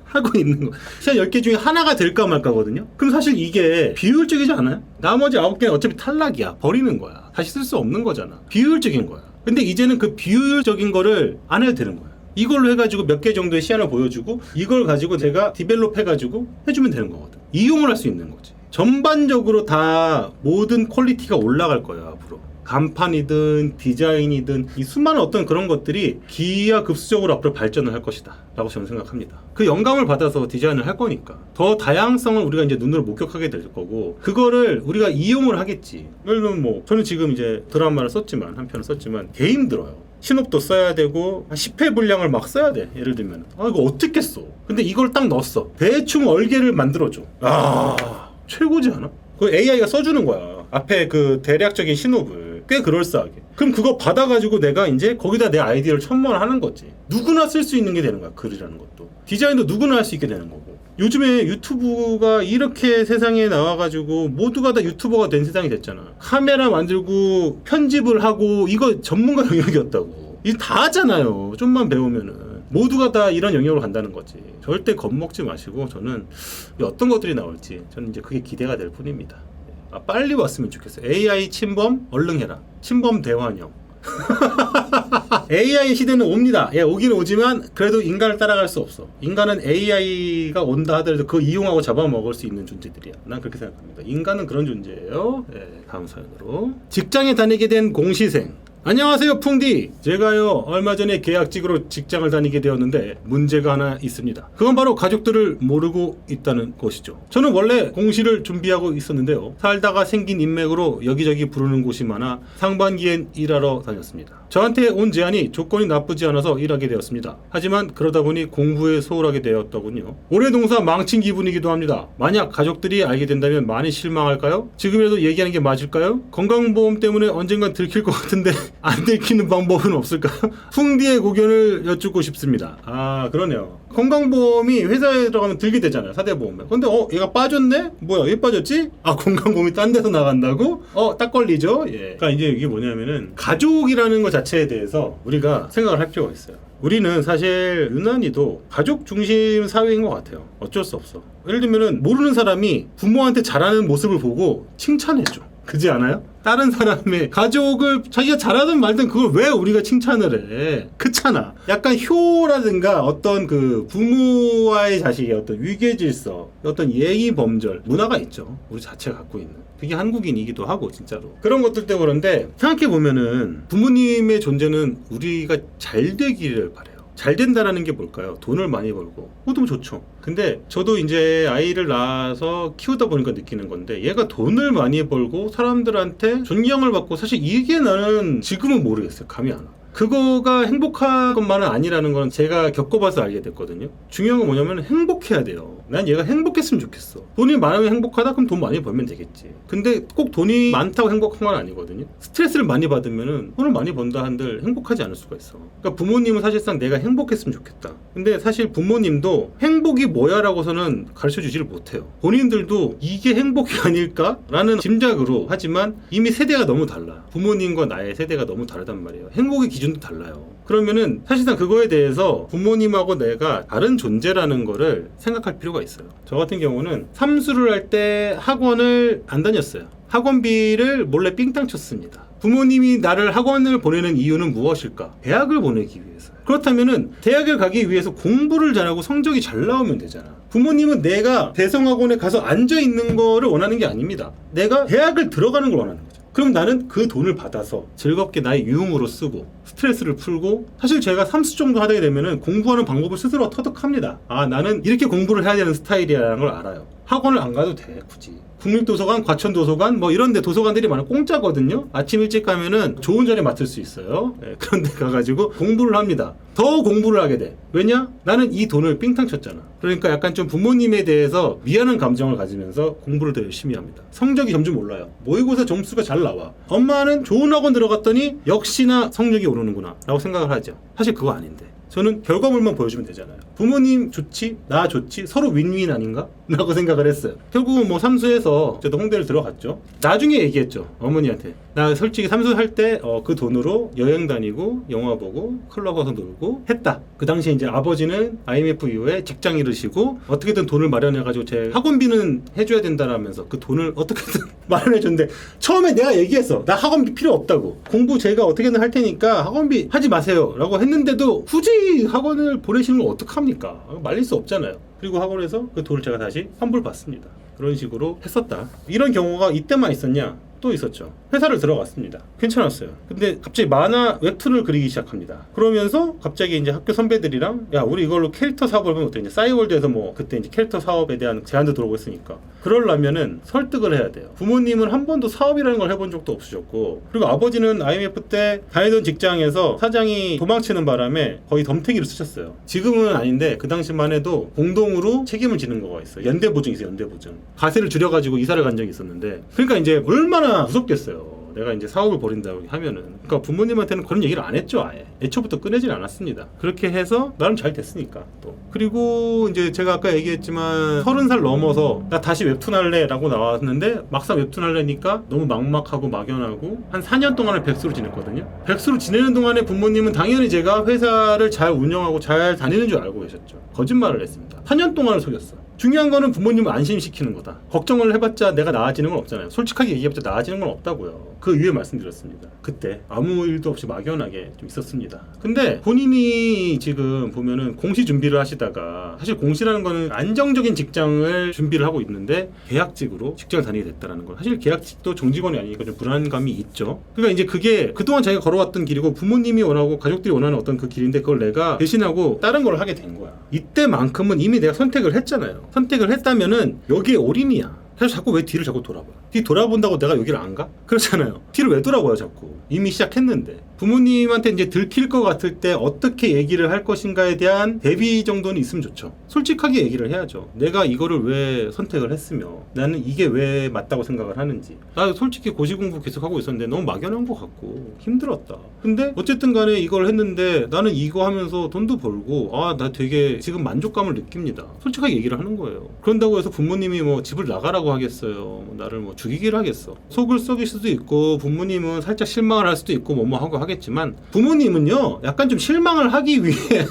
하고 있는 거. 시안 10개 중에 하나가 될까 말까거든요. 그럼 사실 이게 비효율적이지 않아요? 나머지 9개는 어차피 탈락이야. 버리는 거야. 다시 쓸 수 없는 거잖아. 비효율적인 거야. 근데 이제는 그 비효율적인 거를 안 해도 되는 거야. 이걸로 해가지고 몇 개 정도의 시안을 보여주고 이걸 가지고 내가 디벨롭 해가지고 해주면 되는 거거든. 이용을 할 수 있는 거지. 전반적으로 다 모든 퀄리티가 올라갈 거야 앞으로. 간판이든 디자인이든 이 수많은 어떤 그런 것들이 기하급수적으로 앞으로 발전을 할 것이다 라고 저는 생각합니다. 그 영감을 받아서 디자인을 할 거니까 더 다양성을 우리가 이제 눈으로 목격하게 될 거고 그거를 우리가 이용을 하겠지. 예를 들면 뭐 저는 지금 이제 드라마를 썼지만 한 편을 썼지만 개 힘들어요. 신업도 써야 되고 10회 분량을 막 써야 돼. 예를 들면 이거 어떻게 써? 근데 이걸 딱 넣었어. 대충 얼개를 만들어줘. 최고지 않아? 그 AI가 써주는 거야. 앞에 그 대략적인 신호를 꽤 그럴싸하게. 그럼 그거 받아가지고 내가 이제 거기다 내 아이디어를 첨언하는 거지. 누구나 쓸 수 있는 게 되는 거야. 글이라는 것도. 디자인도 누구나 할 수 있게 되는 거고. 요즘에 유튜브가 이렇게 세상에 나와가지고 모두가 다 유튜버가 된 세상이 됐잖아. 카메라 만들고 편집을 하고 이거 전문가 영역이었다고. 이거 다 하잖아요. 좀만 배우면은. 모두가 다 이런 영역으로 간다는 거지. 절대 겁먹지 마시고 저는 어떤 것들이 나올지 저는 이제 그게 기대가 될 뿐입니다. 빨리 왔으면 좋겠어요. AI 침범 얼른 해라. 침범 대환영. AI 시대는 옵니다. 예, 오긴 오지만 그래도 인간을 따라갈 수 없어. 인간은 AI가 온다 하더라도 그거 이용하고 잡아먹을 수 있는 존재들이야. 난 그렇게 생각합니다. 인간은 그런 존재예요. 예, 다음 사연으로. 직장에 다니게 된 공시생. 안녕하세요 풍디. 제가요 얼마 전에 계약직으로 직장을 다니게 되었는데 문제가 하나 있습니다. 그건 바로 가족들을 모르고 있다는 것이죠. 저는 원래 공시를 준비하고 있었는데요. 살다가 생긴 인맥으로 여기저기 부르는 곳이 많아 상반기엔 일하러 다녔습니다. 저한테 온 제안이 조건이 나쁘지 않아서 일하게 되었습니다. 하지만 그러다 보니 공부에 소홀하게 되었더군요. 올해 농사 망친 기분이기도 합니다. 만약 가족들이 알게 된다면 많이 실망할까요? 지금이라도 얘기하는 게 맞을까요? 건강보험 때문에 언젠간 들킬 것 같은데 안 들키는 방법은 없을까요? 풍디의 고견을 여쭙고 싶습니다. 그러네요. 건강보험이 회사에 들어가면 들게 되잖아요. 4대 보험에. 근데 얘가 빠졌네? 뭐야 얘 빠졌지? 건강보험이 딴 데서 나간다고? 딱 걸리죠? 예. 그러니까 이제 이게 뭐냐면은 가족이라는 것 자체에 대해서 우리가 생각을 할 필요가 있어요. 우리는 사실 유난히도 가족 중심 사회인 것 같아요. 어쩔 수 없어. 예를 들면은 모르는 사람이 부모한테 잘하는 모습을 보고 칭찬해줘. 그지 않아요? 다른 사람의 가족을 자기가 잘하든 말든 그걸 왜 우리가 칭찬을 해? 그렇잖아. 약간 효라든가 어떤 그 부모와의 자식의 어떤 위계질서, 어떤 예의 범절 문화가 있죠. 우리 자체가 갖고 있는. 그게 한국인이기도 하고 진짜로. 그런 것들 때문에 그런데 생각해보면은 부모님의 존재는 우리가 잘 되기를 바래요. 잘 된다라는 게 뭘까요? 돈을 많이 벌고 그것도 좋죠. 근데 저도 이제 아이를 낳아서 키우다 보니까 느끼는 건데 얘가 돈을 많이 벌고 사람들한테 존경을 받고 사실 이게 나는 지금은 모르겠어요. 감이 안 와. 그거가 행복한 것만은 아니라는 건 제가 겪어봐서 알게 됐거든요. 중요한 건 뭐냐면 행복해야 돼요. 난 얘가 행복했으면 좋겠어. 돈이 많으면 행복하다? 그럼 돈 많이 벌면 되겠지. 근데 꼭 돈이 많다고 행복한 건 아니거든요. 스트레스를 많이 받으면은 돈을 많이 번다 한들 행복하지 않을 수가 있어. 그러니까 부모님은 사실상 내가 행복했으면 좋겠다. 근데 사실 부모님도 행복이 뭐야 라고서는 가르쳐 주지를 못해요. 본인들도 이게 행복이 아닐까? 라는 짐작으로 하지만 이미 세대가 너무 달라. 부모님과 나의 세대가 너무 다르단 말이에요. 행복의 기준도 달라요. 그러면은 사실상 그거에 대해서 부모님하고 내가 다른 존재라는 거를 생각할 필요가 있어요. 저 같은 경우는 삼수를 할 때 학원을 안 다녔어요. 학원비를 몰래 삥땅 쳤습니다. 부모님이 나를 학원을 보내는 이유는 무엇일까? 대학을 보내기 위해서. 그렇다면은 대학을 가기 위해서 공부를 잘하고 성적이 잘 나오면 되잖아. 부모님은 내가 대성학원에 가서 앉아 있는 거를 원하는 게 아닙니다. 내가 대학을 들어가는 걸 원하는 거죠. 그럼 나는 그 돈을 받아서 즐겁게 나의 유흥으로 쓰고 스트레스를 풀고, 사실 제가 삼수 정도 하게 되면은 공부하는 방법을 스스로 터득합니다. 아, 나는 이렇게 공부를 해야 되는 스타일이라는 걸 알아요. 학원을 안 가도 돼 굳이. 국립도서관, 과천도서관 뭐 이런 데 도서관들이 많아. 공짜거든요. 아침 일찍 가면은 좋은 자리 맡을 수 있어요. 네, 그런 데 가가지고 공부를 합니다. 더 공부를 하게 돼. 왜냐? 나는 이 돈을 삥땅 쳤잖아. 그러니까 약간 좀 부모님에 대해서 미안한 감정을 가지면서 공부를 더 열심히 합니다. 성적이 점점 올라요. 모의고사 점수가 잘 나와. 엄마는 좋은 학원 들어갔더니 역시나 성적이 오르는구나 라고 생각을 하죠. 사실 그거 아닌데 저는 결과물만 보여주면 되잖아요. 부모님 좋지, 나 좋지, 서로 윈윈 아닌가? 라고 생각을 했어요. 결국은 뭐 삼수해서 저도 홍대를 들어갔죠. 나중에 얘기했죠, 어머니한테. 나 솔직히 삼수할 때 그 돈으로 여행 다니고 영화 보고 클럽 가서 놀고 했다. 그 당시에 이제 아버지는 IMF 이후에 직장 잃으시고 어떻게든 돈을 마련해가지고 제 학원비는 해줘야 된다라면서 그 돈을 어떻게든 마련해줬는데, 처음에 내가 얘기했어. 나 학원비 필요 없다고. 공부 제가 어떻게든 할 테니까 학원비 하지 마세요 라고 했는데도 굳이 학원을 보내시는 걸 어떡합니까? 말릴 수 없잖아요. 그리고 학원에서 그 돈을 제가 다시 환불받습니다. 그런 식으로 했었다. 이런 경우가 이때만 있었냐? 또 있었죠. 회사를 들어갔습니다. 괜찮았어요. 근데 갑자기 만화 웹툰을 그리기 시작합니다. 그러면서 갑자기 이제 학교 선배들이랑 야, 우리 이걸로 캐릭터 사업을 하면 어때? 이제 싸이월드에서 뭐 그때 이제 캐릭터 사업에 대한 제안도 들어오고 있으니까 그러려면은 설득을 해야 돼요. 부모님은 한 번도 사업이라는 걸 해본 적도 없으셨고, 그리고 아버지는 IMF 때 다니던 직장에서 사장이 도망치는 바람에 거의 덤태기를 쓰셨어요. 지금은 아닌데 그 당시만 해도 공동으로 책임을 지는 거가 있어요. 연대보증이 있어요. 연대보증. 가세를 줄여가지고 이사를 간 적이 있었는데, 그러니까 이제 얼마나 무섭겠어요. 내가 이제 사업을 벌인다고 하면은. 그러니까 부모님한테는 그런 얘기를 안 했죠. 아예 애초부터 꺼내질 않았습니다. 그렇게 해서 나름 잘 됐으니까. 또 그리고 이제 제가 아까 얘기했지만 30살 넘어서 나 다시 웹툰 할래 라고 나왔는데, 막상 웹툰 할래니까 너무 막막하고 막연하고 한 4년 동안을 백수로 지냈거든요. 백수로 지내는 동안에 부모님은 당연히 제가 회사를 잘 운영하고 잘 다니는 줄 알고 계셨죠. 거짓말을 했습니다. 4년 동안을 속였어. 중요한 거는 부모님을 안심시키는 거다. 걱정을 해봤자 내가 나아지는 건 없잖아요. 솔직하게 얘기해봤자 나아지는 건 없다고요. 그 이유에 말씀드렸습니다. 그때 아무 일도 없이 막연하게 좀 있었습니다. 근데 본인이 지금 보면은 공시 준비를 하시다가, 사실 공시라는 거는 안정적인 직장을 준비를 하고 있는데 계약직으로 직장을 다니게 됐다라는 건, 사실 계약직도 정직원이 아니니까 좀 불안감이 있죠. 그러니까 이제 그게 그동안 자기가 걸어왔던 길이고 부모님이 원하고 가족들이 원하는 어떤 그 길인데, 그걸 내가 대신하고 다른 걸 하게 된 거야. 이때만큼은 이미 내가 선택을 했잖아요. 선택을 했다면은 여기에 올인이야. 그래서 자꾸 왜 뒤를 자꾸 돌아봐? 뒤 돌아본다고 내가 여기를 안 가? 그렇잖아요. 뒤를 왜 돌아봐요 자꾸? 이미 시작했는데. 부모님한테 이제 들킬 것 같을 때 어떻게 얘기를 할 것인가에 대한 대비 정도는 있으면 좋죠. 솔직하게 얘기를 해야죠. 내가 이거를 왜 선택을 했으며 나는 이게 왜 맞다고 생각을 하는지. 나 솔직히 고시공부 계속 하고 있었는데 너무 막연한 것 같고 힘들었다. 근데 어쨌든 간에 이걸 했는데 나는 이거 하면서 돈도 벌고 나 되게 지금 만족감을 느낍니다. 솔직하게 얘기를 하는 거예요. 그런다고 해서 부모님이 뭐 집을 나가라고 하겠어요? 나를 뭐 죽이기를 하겠어? 속을 썩일 수도 있고 부모님은 살짝 실망을 할 수도 있고 뭐 하고 하겠지만, 부모님은요 약간 좀 실망을 하기 위해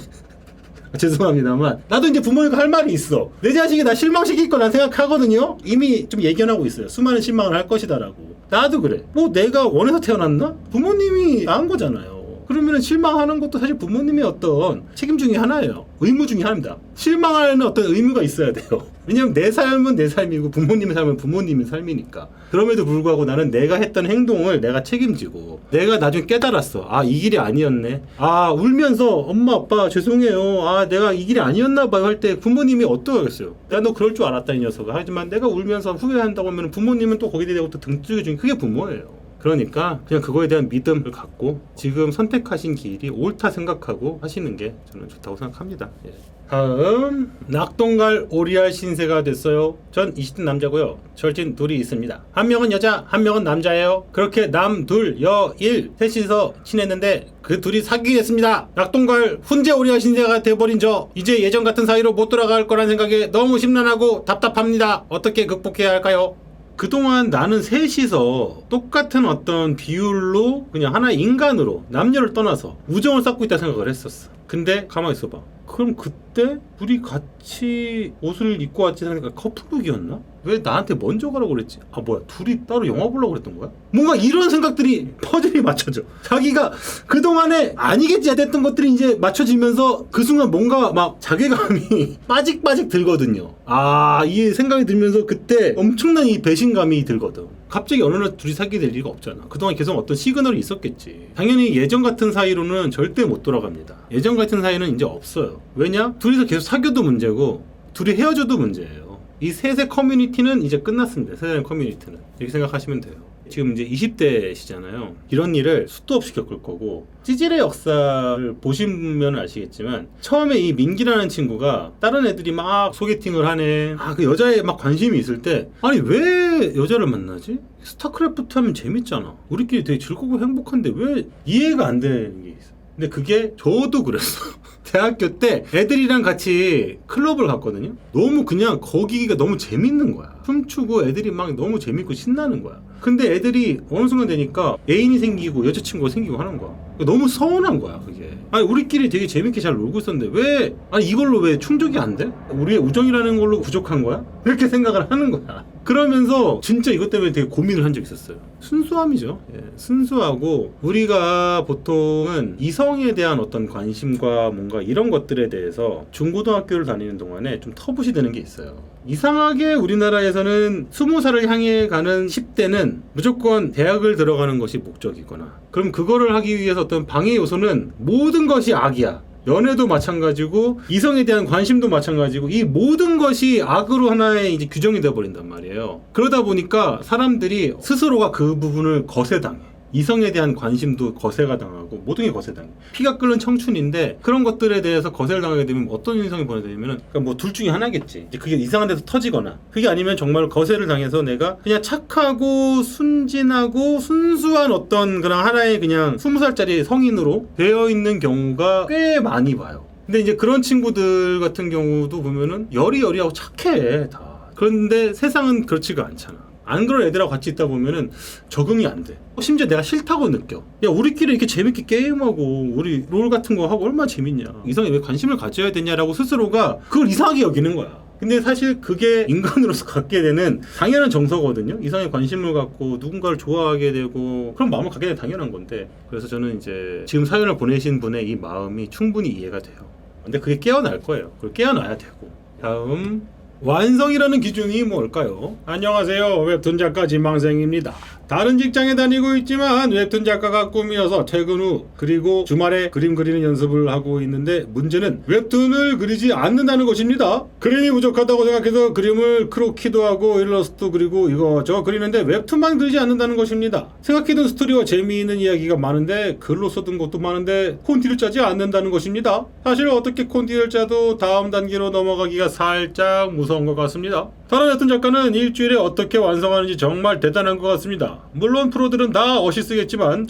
죄송합니다만 나도 이제 부모님과 할 말이 있어. 내 자식이 나 실망시킬 거란 생각하거든요. 이미 좀 예견하고 있어요. 수많은 실망을 할 것이다라고. 나도 그래. 뭐 내가 원해서 태어났나? 부모님이 낳은 거잖아요. 그러면 실망하는 것도 사실 부모님의 어떤 책임 중에 하나예요. 의무 중에 하나입니다. 실망하는 어떤 의무가 있어야 돼요. 왜냐면 내 삶은 내 삶이고 부모님의 삶은 부모님의 삶이니까. 그럼에도 불구하고 나는 내가 했던 행동을 내가 책임지고 내가 나중에 깨달았어. 아, 이 길이 아니었네. 아, 울면서 엄마 아빠 죄송해요. 아, 내가 이 길이 아니었나 봐요 할 때 부모님이 어떡하겠어요. 내가 너 그럴 줄 알았다 이 녀석아. 하지만 내가 울면서 후회한다고 하면 부모님은 또 거기에 대고 또 등줄여주는 그게 부모예요. 그러니까 그냥 그거에 대한 믿음을 갖고 지금 선택하신 길이 옳다 생각하고 하시는 게 저는 좋다고 생각합니다. 예. 다음 낙동갈 오리알 신세가 됐어요. 전 20대 남자고요. 절친 둘이 있습니다. 한 명은 여자, 한 명은 남자예요. 그렇게 남 둘, 여 일 셋이서 친했는데 그 둘이 사귀겠습니다. 낙동갈 훈제 오리알 신세가 돼버린 저 이제 예전 같은 사이로 못 돌아갈 거란 생각에 너무 심란하고 답답합니다. 어떻게 극복해야 할까요? 그동안 나는 셋이서 똑같은 어떤 비율로 그냥 하나의 인간으로 남녀를 떠나서 우정을 쌓고 있다 생각을 했었어. 근데 가만히 있어봐. 그럼 그때 둘이 같이 옷을 입고 왔지 하니까 커플룩이었나? 왜 나한테 먼저 가라고 그랬지? 아 뭐야 둘이 따로 영화 보려고 그랬던 거야? 뭔가 이런 생각들이 퍼즐이 맞춰져. 자기가 그동안에 아니겠지 했던 것들이 이제 맞춰지면서 그 순간 뭔가 막 자괴감이 빠직빠직 들거든요. 아, 이 생각이 들면서 그때 엄청난 이 배신감이 들거든. 갑자기 어느 날 둘이 사귀게 될 리가 없잖아. 그동안 계속 어떤 시그널이 있었겠지. 당연히 예전 같은 사이로는 절대 못 돌아갑니다. 예전 같은 사이는 이제 없어요. 왜냐? 둘이서 계속 사귀어도 문제고 둘이 헤어져도 문제예요. 이 셋의 커뮤니티는 이제 끝났습니다. 세상의 커뮤니티는. 이렇게 생각하시면 돼요. 지금 이제 20대시잖아요. 이런 일을 수도 없이 겪을 거고 찌질의 역사를 보시면 아시겠지만 처음에 이 민기라는 친구가 다른 애들이 막 소개팅을 하네. 아, 그 여자에 막 관심이 있을 때 아니 왜 여자를 만나지? 스타크래프트 하면 재밌잖아. 우리끼리 되게 즐겁고 행복한데 왜 이해가 안 되는 게 있어. 근데 그게 저도 그랬어. 대학교 때 애들이랑 같이 클럽을 갔거든요. 너무 그냥 거기가 너무 재밌는 거야. 춤추고 애들이 막 너무 재밌고 신나는 거야. 근데 애들이 어느 순간 되니까 애인이 생기고 여자친구가 생기고 하는 거야. 너무 서운한 거야 그게. 아니 우리끼리 되게 재밌게 잘 놀고 있었는데 왜 아니 이걸로 왜 충족이 안 돼? 우리의 우정이라는 걸로 부족한 거야? 이렇게 생각을 하는 거야. 그러면서 진짜 이것 때문에 되게 고민을 한 적이 있었어요. 순수함이죠. 예, 순수하고 우리가 보통은 이성에 대한 어떤 관심과 뭔가 이런 것들에 대해서 중고등학교를 다니는 동안에 좀 터부시 되는 게 있어요. 이상하게 우리나라에서는 20살을 향해 가는 10대는 무조건 대학을 들어가는 것이 목적이거나 그럼 그거를 하기 위해서 어떤 방해 요소는 모든 것이 악이야. 연애도 마찬가지고 이성에 대한 관심도 마찬가지고 이 모든 것이 악으로 하나의 이제 규정이 되어버린단 말이에요. 그러다 보니까 사람들이 스스로가 그 부분을 거세당해. 이성에 대한 관심도 거세가 당하고 모든 게 거세당해. 피가 끓는 청춘인데 그런 것들에 대해서 거세를 당하게 되면 어떤 인상이 보내되냐면은 그러니까 뭐 둘 중에 하나겠지. 이제 그게 이상한 데서 터지거나 그게 아니면 정말 거세를 당해서 내가 그냥 착하고 순진하고 순수한 어떤 그런 하나의 그냥 20살짜리 성인으로 되어 있는 경우가 꽤 많이 봐요. 근데 이제 그런 친구들 같은 경우도 보면은 여리여리하고 착해 다. 그런데 세상은 그렇지가 않잖아. 안 그런 애들하고 같이 있다 보면은 적응이 안 돼. 심지어 내가 싫다고 느껴. 야, 우리끼리 이렇게 재밌게 게임하고 우리 롤 같은 거 하고 얼마나 재밌냐. 이성에 왜 관심을 가져야 되냐라고 스스로가 그걸 이상하게 여기는 거야. 근데 사실 그게 인간으로서 갖게 되는 당연한 정서거든요. 이성에 관심을 갖고 누군가를 좋아하게 되고 그런 마음을 갖게 되는 당연한 건데 그래서 저는 이제 지금 사연을 보내신 분의 이 마음이 충분히 이해가 돼요. 근데 그게 깨어날 거예요. 그걸 깨어나야 되고. 다음 완성이라는 기준이 뭘까요? 안녕하세요. 웹툰 작가 진망생입니다. 다른 직장에 다니고 있지만 웹툰 작가가 꿈이어서 퇴근 후 그리고 주말에 그림 그리는 연습을 하고 있는데 문제는 웹툰을 그리지 않는다는 것입니다. 그림이 부족하다고 생각해서 그림을 크로키도 하고 일러스트 그리고 이거저거 그리는데 웹툰만 그리지 않는다는 것입니다. 생각해둔 스토리와 재미있는 이야기가 많은데 글로 써둔 것도 많은데 콘티를 짜지 않는다는 것입니다. 사실 어떻게 콘티를 짜도 다음 단계로 넘어가기가 살짝 무서운 것 같습니다. 다른 웹툰 작가는 일주일에 어떻게 완성하는지 정말 대단한 것 같습니다. 물론 프로들은 다 어시쓰겠지만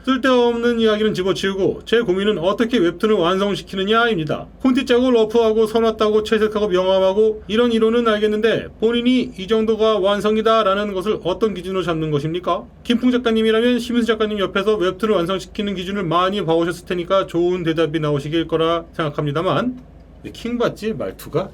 쓸데없는 이야기는 집어치우고 제 고민은 어떻게 웹툰을 완성시키느냐입니다. 콘티 짜고 러프하고 선왔다고 채색하고 명함하고 이런 이론은 알겠는데 본인이 이 정도가 완성이다 라는 것을 어떤 기준으로 잡는 것입니까? 김풍 작가님이라면 심은수 작가님 옆에서 웹툰을 완성시키는 기준을 많이 봐오셨을 테니까 좋은 대답이 나오시길 거라 생각합니다만 킹받지 말투가?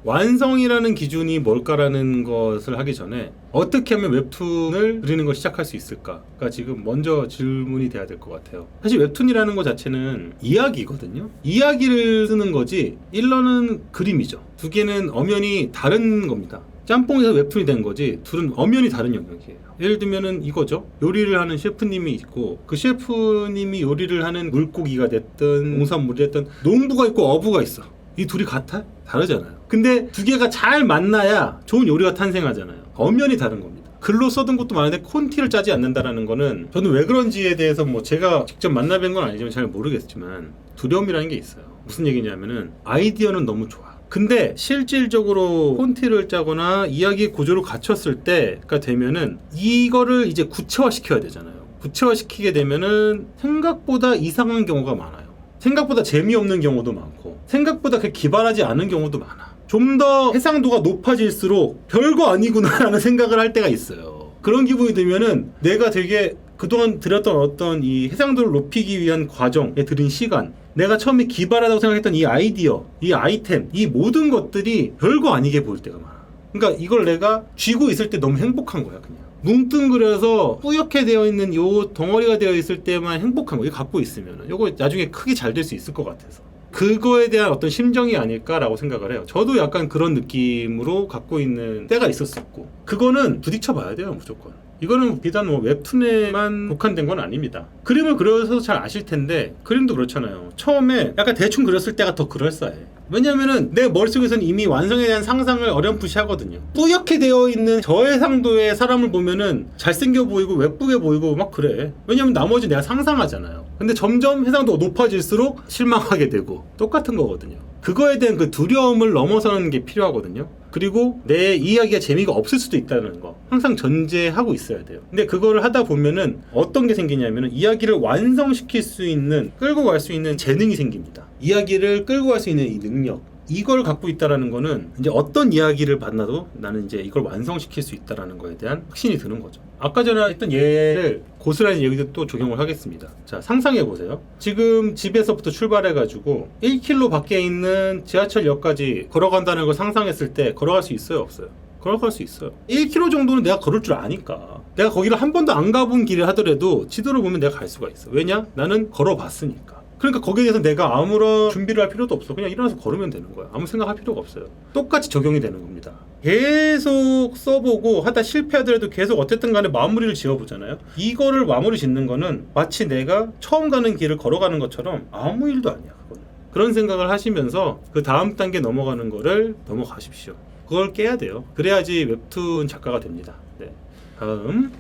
완성이라는 기준이 뭘까라는 것을 하기 전에 어떻게 하면 웹툰을 그리는 걸 시작할 수 있을까가 지금 먼저 질문이 돼야 될 것 같아요. 사실 웹툰이라는 것 자체는 이야기거든요. 이야기를 쓰는 거지 1러는 그림이죠. 두 개는 엄연히 다른 겁니다. 짬뽕에서 웹툰이 된 거지 둘은 엄연히 다른 영역이에요. 예를 들면은 이거죠. 요리를 하는 셰프님이 있고 그 셰프님이 요리를 하는 물고기가 됐든 농산물이 됐든 농부가 있고 어부가 있어. 이 둘이 같아? 다르잖아요. 근데 두 개가 잘 만나야 좋은 요리가 탄생하잖아요. 엄연히 다른 겁니다. 글로 써둔 것도 많은데 콘티를 짜지 않는다라는 거는 저는 왜 그런지에 대해서 뭐 제가 직접 만나뵌 건 아니지만 잘 모르겠지만 두려움이라는 게 있어요. 무슨 얘기냐면은 아이디어는 너무 좋아. 근데 실질적으로 콘티를 짜거나 이야기 구조를 갖췄을 때가 되면은 이거를 이제 구체화시켜야 되잖아요. 구체화시키게 되면은 생각보다 이상한 경우가 많아요. 생각보다 재미없는 경우도 많고 생각보다 그렇게 기발하지 않은 경우도 많아. 좀 더 해상도가 높아질수록 별거 아니구나라는 생각을 할 때가 있어요. 그런 기분이 들면은 내가 되게 그동안 들였던 어떤 이 해상도를 높이기 위한 과정에 들인 시간, 내가 처음에 기발하다고 생각했던 이 아이디어, 이 아이템, 이 모든 것들이 별거 아니게 보일 때가 많아. 그러니까 이걸 내가 쥐고 있을 때 너무 행복한 거야. 그냥 뭉뚱그려서 뿌옇게 되어 있는 요 덩어리가 되어 있을 때만 행복한 거. 이거 갖고 있으면은 요거 나중에 크게 잘 될 수 있을 것 같아서 그거에 대한 어떤 심정이 아닐까라고 생각을 해요. 저도 약간 그런 느낌으로 갖고 있는 때가 있었었고 그거는 부딪혀 봐야 돼요. 무조건. 이거는 비단 뭐 웹툰에만 국한된 건 아닙니다. 그림을 그려서 잘 아실 텐데 그림도 그렇잖아요. 처음에 약간 대충 그렸을 때가 더 그럴싸해. 왜냐면은 내 머릿속에서는 이미 완성에 대한 상상을 어렴풋이 하거든요. 뿌옇게 되어 있는 저해상도의 사람을 보면은 잘생겨 보이고 예쁘게 보이고 막 그래. 왜냐면 나머지 내가 상상하잖아요. 근데 점점 해상도가 높아질수록 실망하게 되고 똑같은 거거든요. 그거에 대한 그 두려움을 넘어서는 게 필요하거든요. 그리고 내 이야기가 재미가 없을 수도 있다는 거 항상 전제하고 있어야 돼요. 근데 그거를 하다 보면은 어떤 게 생기냐면은 이야기를 완성시킬 수 있는, 끌고 갈 수 있는 재능이 생깁니다. 이야기를 끌고 갈 수 있는 이 능력, 이걸 갖고 있다라는 거는 이제 어떤 이야기를 만나도 나는 이제 이걸 완성시킬 수 있다라는 거에 대한 확신이 드는 거죠. 아까 전에 했던 예를 고스란히 여기도 또 적용을 하겠습니다. 자, 상상해 보세요. 지금 집에서부터 출발해 가지고 1km 밖에 있는 지하철역까지 걸어간다는 걸 상상했을 때 걸어갈 수 있어요, 없어요? 걸어갈 수 있어요. 1km 정도는 내가 걸을 줄 아니까. 내가 거기를 한 번도 안 가본 길을 하더라도 지도를 보면 내가 갈 수가 있어. 왜냐? 나는 걸어봤으니까. 그러니까 거기에 대해서 내가 아무런 준비를 할 필요도 없어. 그냥 일어나서 걸으면 되는 거야. 아무 생각할 필요가 없어요. 똑같이 적용이 되는 겁니다. 계속 써보고 하다 실패하더라도 계속 어쨌든 간에 마무리를 지어보잖아요. 이거를 마무리 짓는 거는 마치 내가 처음 가는 길을 걸어가는 것처럼 아무 일도 아니야. 그거는. 그런 생각을 하시면서 그 다음 단계 넘어가는 거를 넘어가십시오. 그걸 깨야 돼요. 그래야지 웹툰 작가가 됩니다. 네. 다음,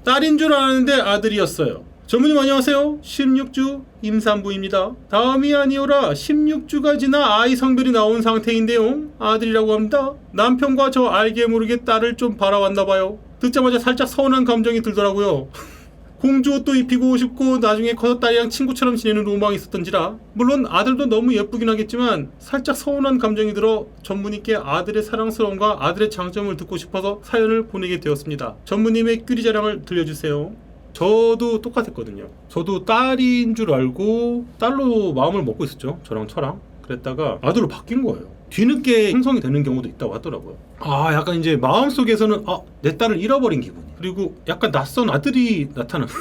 딸인 줄 아는데 아들이었어요. 전무님 안녕하세요. 16주 임산부입니다. 다음이 아니오라 16주가 지나 아이 성별이 나온 상태인데요. 아들이라고 합니다. 남편과 저 알게 모르게 딸을 좀 바라왔나봐요. 듣자마자 살짝 서운한 감정이 들더라고요. 공주 옷도 입히고 싶고 나중에 커서 딸이랑 친구처럼 지내는 로망이 있었던지라. 물론 아들도 너무 예쁘긴 하겠지만 살짝 서운한 감정이 들어 전무님께 아들의 사랑스러움과 아들의 장점을 듣고 싶어서 사연을 보내게 되었습니다. 전무님의 꾀리 자랑을 들려주세요. 저도 똑같았거든요. 저도 딸인 줄 알고 딸로 마음을 먹고 있었죠. 저랑 처랑. 그랬다가 아들로 바뀐 거예요. 뒤늦게 형성이 되는 경우도 있다고 하더라고요. 아, 약간 이제 마음속에서는 내 딸을 잃어버린 기분이. 그리고 약간 낯선 아들이 나타나는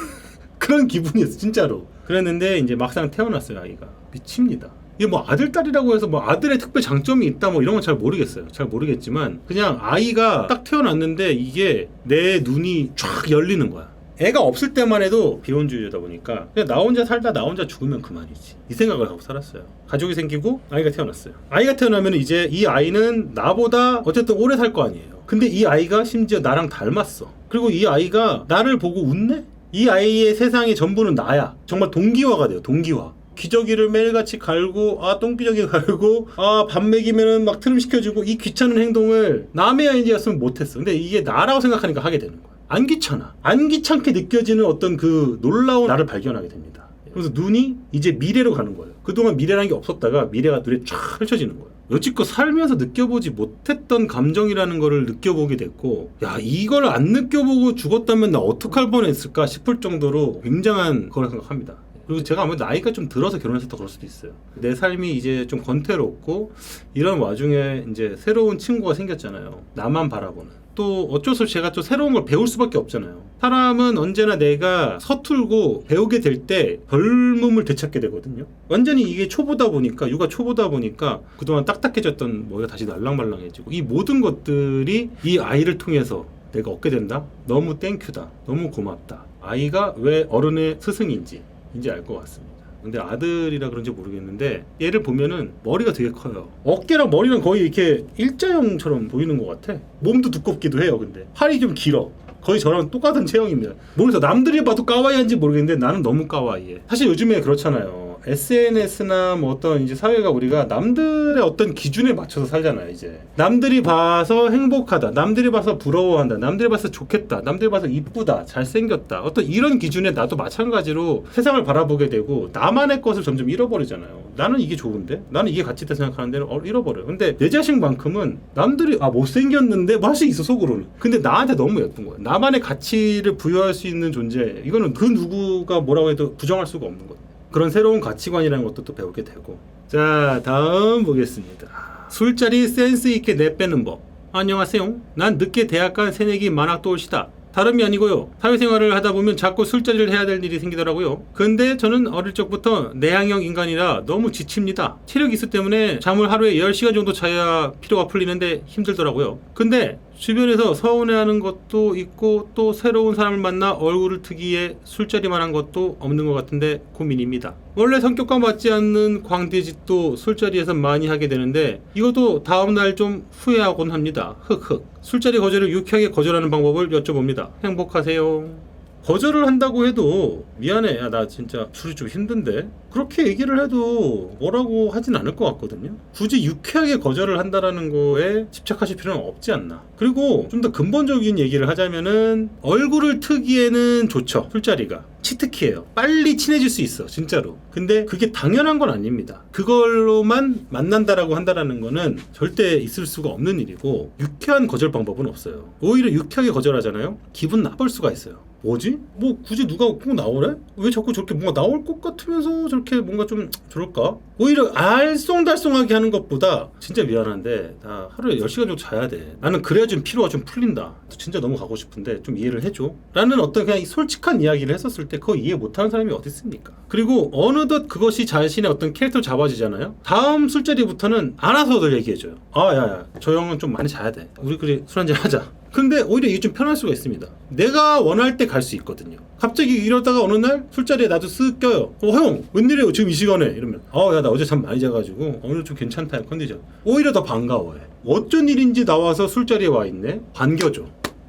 그런 기분이었어, 진짜로. 그랬는데 이제 막상 태어났어요, 아이가. 미칩니다. 이게 뭐 아들, 딸이라고 해서 뭐 아들의 특별 장점이 있다 뭐 이런 건 잘 모르겠어요. 잘 모르겠지만 그냥 아이가 딱 태어났는데 이게 내 눈이 쫙 열리는 거야. 애가 없을 때만 해도 비혼주의다 보니까 그냥 나 혼자 살다 나 혼자 죽으면 그만이지, 이 생각을 하고 살았어요. 가족이 생기고 아이가 태어났어요. 아이가 태어나면 이제 이 아이는 나보다 어쨌든 오래 살 거 아니에요. 근데 이 아이가 심지어 나랑 닮았어. 그리고 이 아이가 나를 보고 웃네? 이 아이의 세상의 전부는 나야. 정말 동기화가 돼요. 동기화. 기저귀를 매일같이 갈고, 똥기저귀 갈고, 밥 먹이면은 막 트림 시켜주고, 이 귀찮은 행동을 남의 아이였으면 못했어. 근데 이게 나라고 생각하니까 하게 되는 거야. 안 귀찮아. 안 귀찮게 느껴지는 어떤 그 놀라운 나를 발견하게 됩니다. 그래서 눈이 이제 미래로 가는 거예요. 그동안 미래라는 게 없었다가 미래가 눈에 쫙 펼쳐지는 거예요. 여지껏 살면서 느껴보지 못했던 감정이라는 거를 느껴보게 됐고, 야, 이걸 안 느껴보고 죽었다면 나 어떡할 뻔했을까 싶을 정도로 굉장한 거라 생각합니다. 그리고 제가 아무래도 나이가 좀 들어서 결혼해서 더 그럴 수도 있어요. 내 삶이 이제 좀 권태롭고 이런 와중에 이제 새로운 친구가 생겼잖아요. 나만 바라보는. 또 어쩔 수 없이 제가 또 새로운 걸 배울 수밖에 없잖아요. 사람은 언제나 내가 서툴고 배우게 될 때 젊음을 되찾게 되거든요. 완전히 이게 초보다 보니까, 육아 초보다 보니까 그동안 딱딱해졌던 머리가 다시 날랑말랑해지고, 이 모든 것들이 이 아이를 통해서 내가 얻게 된다? 너무 땡큐다. 너무 고맙다. 아이가 왜 어른의 스승인지 이제 알 것 같습니다. 근데 아들이라 그런지 모르겠는데 얘를 보면은 머리가 되게 커요. 어깨랑 머리는 거의 이렇게 일자형처럼 보이는 것 같아. 몸도 두껍기도 해요. 근데 팔이 좀 길어. 거의 저랑 똑같은 체형입니다. 모르겠어. 남들이 봐도 까와이한지 모르겠는데 나는 너무 까와이해. 사실 요즘에 그렇잖아요. SNS나 뭐 어떤 이제 사회가 우리가 남들의 어떤 기준에 맞춰서 살잖아요. 이제 남들이 봐서 행복하다, 남들이 봐서 부러워한다, 남들이 봐서 좋겠다, 남들이 봐서 이쁘다, 잘생겼다, 어떤 이런 기준에 나도 마찬가지로 세상을 바라보게 되고 나만의 것을 점점 잃어버리잖아요. 나는 이게 좋은데, 나는 이게 가치 있다 생각하는데 잃어버려요. 근데 내 자식만큼은 남들이 못생겼는데 뭐 할 수 있어 속으로는. 근데 나한테 너무 예쁜 거야. 나만의 가치를 부여할 수 있는 존재. 이거는 그 누구가 뭐라고 해도 부정할 수가 없는 거야. 그런 새로운 가치관이라는 것도 또 배우게 되고. 자, 다음 보겠습니다. 술자리 센스 있게 내빼는 법. 안녕하세요. 난 늦게 대학 간 새내기 만학도올시다. 다름이 아니고요. 사회생활을 하다 보면 자꾸 술자리를 해야 될 일이 생기더라고요. 근데 저는 어릴 적부터 내향형 인간이라 너무 지칩니다. 체력 이수 때문에 잠을 하루에 10시간 정도 자야 피로가 풀리는데 힘들더라고요. 근데 주변에서 서운해하는 것도 있고 또 새로운 사람을 만나 얼굴을 트기에 술자리만 한 것도 없는 것 같은데 고민입니다. 원래 성격과 맞지 않는 광대짓도 술자리에서 많이 하게 되는데 이것도 다음날 좀 후회하곤 합니다. 흑흑. 술자리 거절을 유쾌하게 거절하는 방법을 여쭤봅니다. 행복하세요. 거절을 한다고 해도 미안해, 야, 나 진짜 술이 좀 힘든데, 그렇게 얘기를 해도 뭐라고 하진 않을 것 같거든요. 굳이 유쾌하게 거절을 한다라는 거에 집착하실 필요는 없지 않나. 그리고 좀 더 근본적인 얘기를 하자면은 얼굴을 트기에는 좋죠. 술자리가 치트키예요. 빨리 친해질 수 있어, 진짜로. 근데 그게 당연한 건 아닙니다. 그걸로만 만난다라고 한다라는 거는 절대 있을 수가 없는 일이고, 유쾌한 거절 방법은 없어요. 오히려 유쾌하게 거절하잖아요. 기분 나쁠 수가 있어요. 뭐지? 뭐 굳이 누가 꼭 나오래? 왜 자꾸 저렇게 뭔가 나올 것 같으면서 저렇게 뭔가 좀 저럴까? 오히려 알쏭달쏭하게 하는 것보다 진짜 미안한데 나 하루에 10시간 정도 자야 돼. 나는 그래야 좀 피로가 좀 풀린다. 진짜 너무 가고 싶은데 좀 이해를 해줘. 라는 어떤 그냥 솔직한 이야기를 했었을 때 그거 이해 못하는 사람이 어디 있습니까? 그리고 어느덧 그것이 자신의 어떤 캐릭터로 잡아지잖아요. 다음 술자리부터는 알아서들 얘기해줘요. 아, 야, 저 형은 좀 많이 자야 돼. 우리 그래 술 한잔 하자. 근데 오히려 이게 좀 편할 수가 있습니다. 내가 원할 때 갈 수 있거든요. 갑자기 이러다가 어느 날 술자리에 나도 쓱 껴요. 형 웬일이에요 지금 이 시간에? 이러면 야, 나 어제 잠 많이 자가지고 오늘 좀 괜찮다 컨디션. 오히려 더 반가워해. 어쩐 일인지 나와서 술자리에 와 있네? 반겨줘.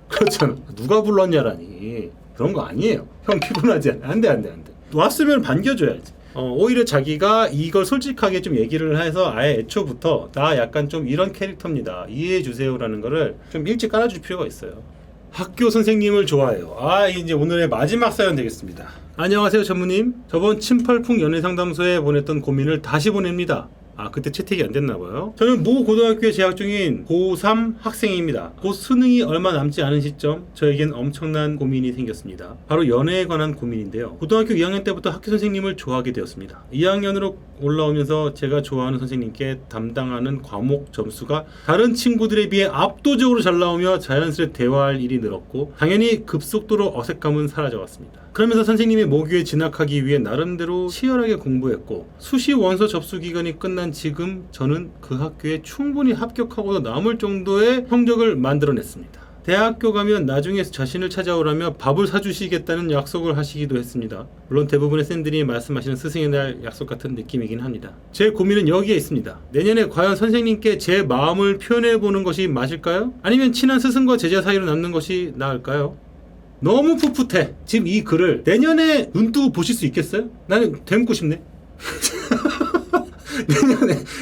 그렇잖아. 누가 불렀냐라니. 그런 거 아니에요. 형 피곤하지 않아. 안돼. 왔으면 반겨줘야지. 오히려 자기가 이걸 솔직하게 좀 얘기를 해서 아예 애초부터 나 약간 좀 이런 캐릭터입니다. 이해해 주세요라는 거를 좀 일찍 깔아줄 필요가 있어요. 학교 선생님을 좋아해요. 이제 오늘의 마지막 사연 되겠습니다. 안녕하세요 전무님. 저번 친펄풍 연애상담소에 보냈던 고민을 다시 보냅니다. 그때 채택이 안 됐나봐요. 저는 모 고등학교에 재학 중인 고3 학생입니다. 곧 수능이 얼마 남지 않은 시점 저에겐 엄청난 고민이 생겼습니다. 바로 연애에 관한 고민인데요. 고등학교 2학년 때부터 학교 선생님을 좋아하게 되었습니다. 2학년으로 올라오면서 제가 좋아하는 선생님께 담당하는 과목 점수가 다른 친구들에 비해 압도적으로 잘 나오며 자연스레 대화할 일이 늘었고 당연히 급속도로 어색함은 사라져갔습니다. 그러면서 선생님의 모교에 진학하기 위해 나름대로 치열하게 공부했고 수시 원서 접수 기간이 끝난 지금 저는 그 학교에 충분히 합격하고도 남을 정도의 성적을 만들어냈습니다. 대학교 가면 나중에 자신을 찾아오라며 밥을 사주시겠다는 약속을 하시기도 했습니다. 물론 대부분의 쌤들이 말씀하시는 스승의 날 약속 같은 느낌이긴 합니다. 제 고민은 여기에 있습니다. 내년에 과연 선생님께 제 마음을 표현해보는 것이 맞을까요? 아니면 친한 스승과 제자 사이로 남는 것이 나을까요? 너무 풋풋해. 지금 이 글을 내년에 눈 뜨고 보실 수 있겠어요? 나는 닮고 싶네.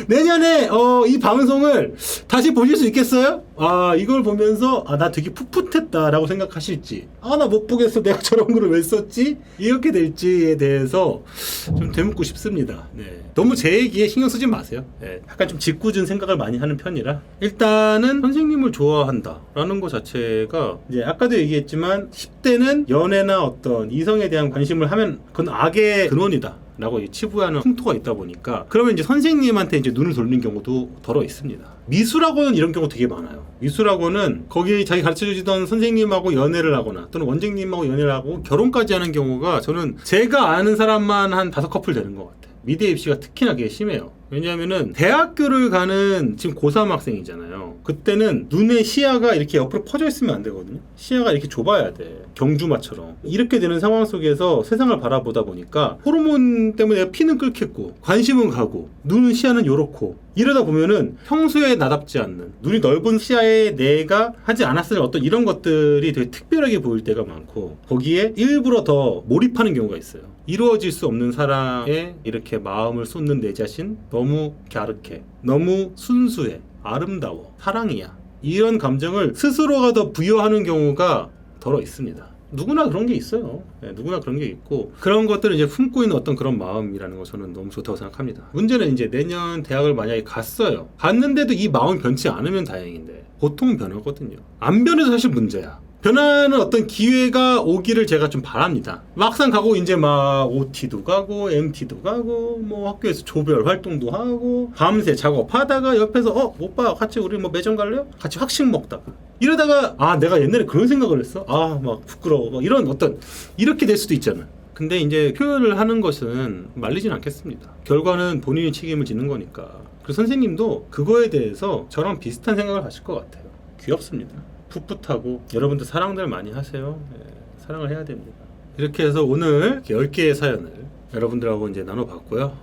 내년에 이 방송을 다시 보실 수 있겠어요? 아, 이걸 보면서 나 되게 풋풋했다라고 생각하실지, 나 못 보겠어, 내가 저런 글을 왜 썼지? 이렇게 될지에 대해서 좀 되묻고 싶습니다. 네. 너무 제 얘기에 신경 쓰지 마세요. 네. 약간 좀 짓궂은 생각을 많이 하는 편이라. 일단은 선생님을 좋아한다라는 것 자체가, 이제 아까도 얘기했지만 10대는 연애나 어떤 이성에 대한 관심을 하면 그건 악의 근원이다 라고 치부하는 풍토가 있다 보니까, 그러면 이제 선생님한테 이제 눈을 돌리는 경우도 덜어 있습니다. 미술학원은 이런 경우 되게 많아요. 미술학원은 거기 자기 가르쳐주시던 선생님하고 연애를 하거나 또는 원장님하고 연애를 하고 결혼까지 하는 경우가, 저는 제가 아는 사람만 한 5커플 되는 것 같아요. 미대 입시가 특히나 그게 심해요. 왜냐하면은 대학교를 가는 지금 고3 학생이잖아요. 그때는 눈의 시야가 이렇게 옆으로 퍼져 있으면 안 되거든요. 시야가 이렇게 좁아야 돼. 경주마처럼. 이렇게 되는 상황 속에서 세상을 바라보다 보니까 호르몬 때문에 피는 끓겠고 관심은 가고 눈은 시야는 요렇고, 이러다 보면은 평소에 나답지 않는 눈이 넓은 시야에 내가 하지 않았을 어떤 이런 것들이 되게 특별하게 보일 때가 많고, 거기에 일부러 더 몰입하는 경우가 있어요. 이루어질 수 없는 사랑에 이렇게 마음을 쏟는 내 자신, 너무 갸륵해, 너무 순수해, 아름다워, 사랑이야, 이런 감정을 스스로가 더 부여하는 경우가 덜어 있습니다. 누구나 그런 게 있어요. 네, 누구나 그런 게 있고, 그런 것들을 이제 품고 있는 어떤 그런 마음이라는 거 저는 너무 좋다고 생각합니다. 문제는 이제 내년 대학을 만약에 갔어요. 갔는데도 이 마음이 변치 않으면 다행인데, 보통 변하거든요. 안 변해도 사실 문제야. 변하는 어떤 기회가 오기를 제가 좀 바랍니다. 막상 가고 이제 막 OT도 가고 MT도 가고 뭐 학교에서 조별 활동도 하고 밤새 작업하다가 옆에서 오빠 같이 우리 뭐 매점 갈래요? 같이 학식 먹다가 이러다가 내가 옛날에 그런 생각을 했어? 막 부끄러워, 막 이런 어떤, 이렇게 될 수도 있잖아. 근데 이제 표현을 하는 것은 말리진 않겠습니다. 결과는 본인이 책임을 지는 거니까. 그리고 선생님도 그거에 대해서 저랑 비슷한 생각을 하실 것 같아요. 귀엽습니다. 풋풋하고 여러분들 사랑들 많이 하세요. 네, 사랑을 해야 됩니다. 이렇게 해서 오늘 10개의 사연을 여러분들하고 이제 나눠봤고요.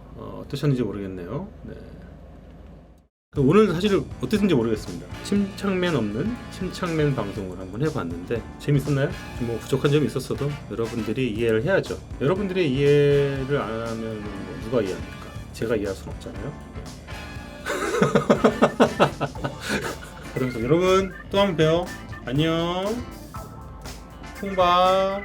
어떠셨는지 모르겠네요. 네. 오늘 사실 어땠는지 모르겠습니다. 침착맨 없는 침착맨 방송을 한번 해봤는데 재밌었나요? 좀 뭐 부족한 점이 있었어도 여러분들이 이해를 해야죠. 여러분들이 이해를 안 하면 뭐 누가 이해합니까? 제가 이해할 수는 없잖아요. 그래서 여러분 또 한번 봬요. 안녕. 콩밥.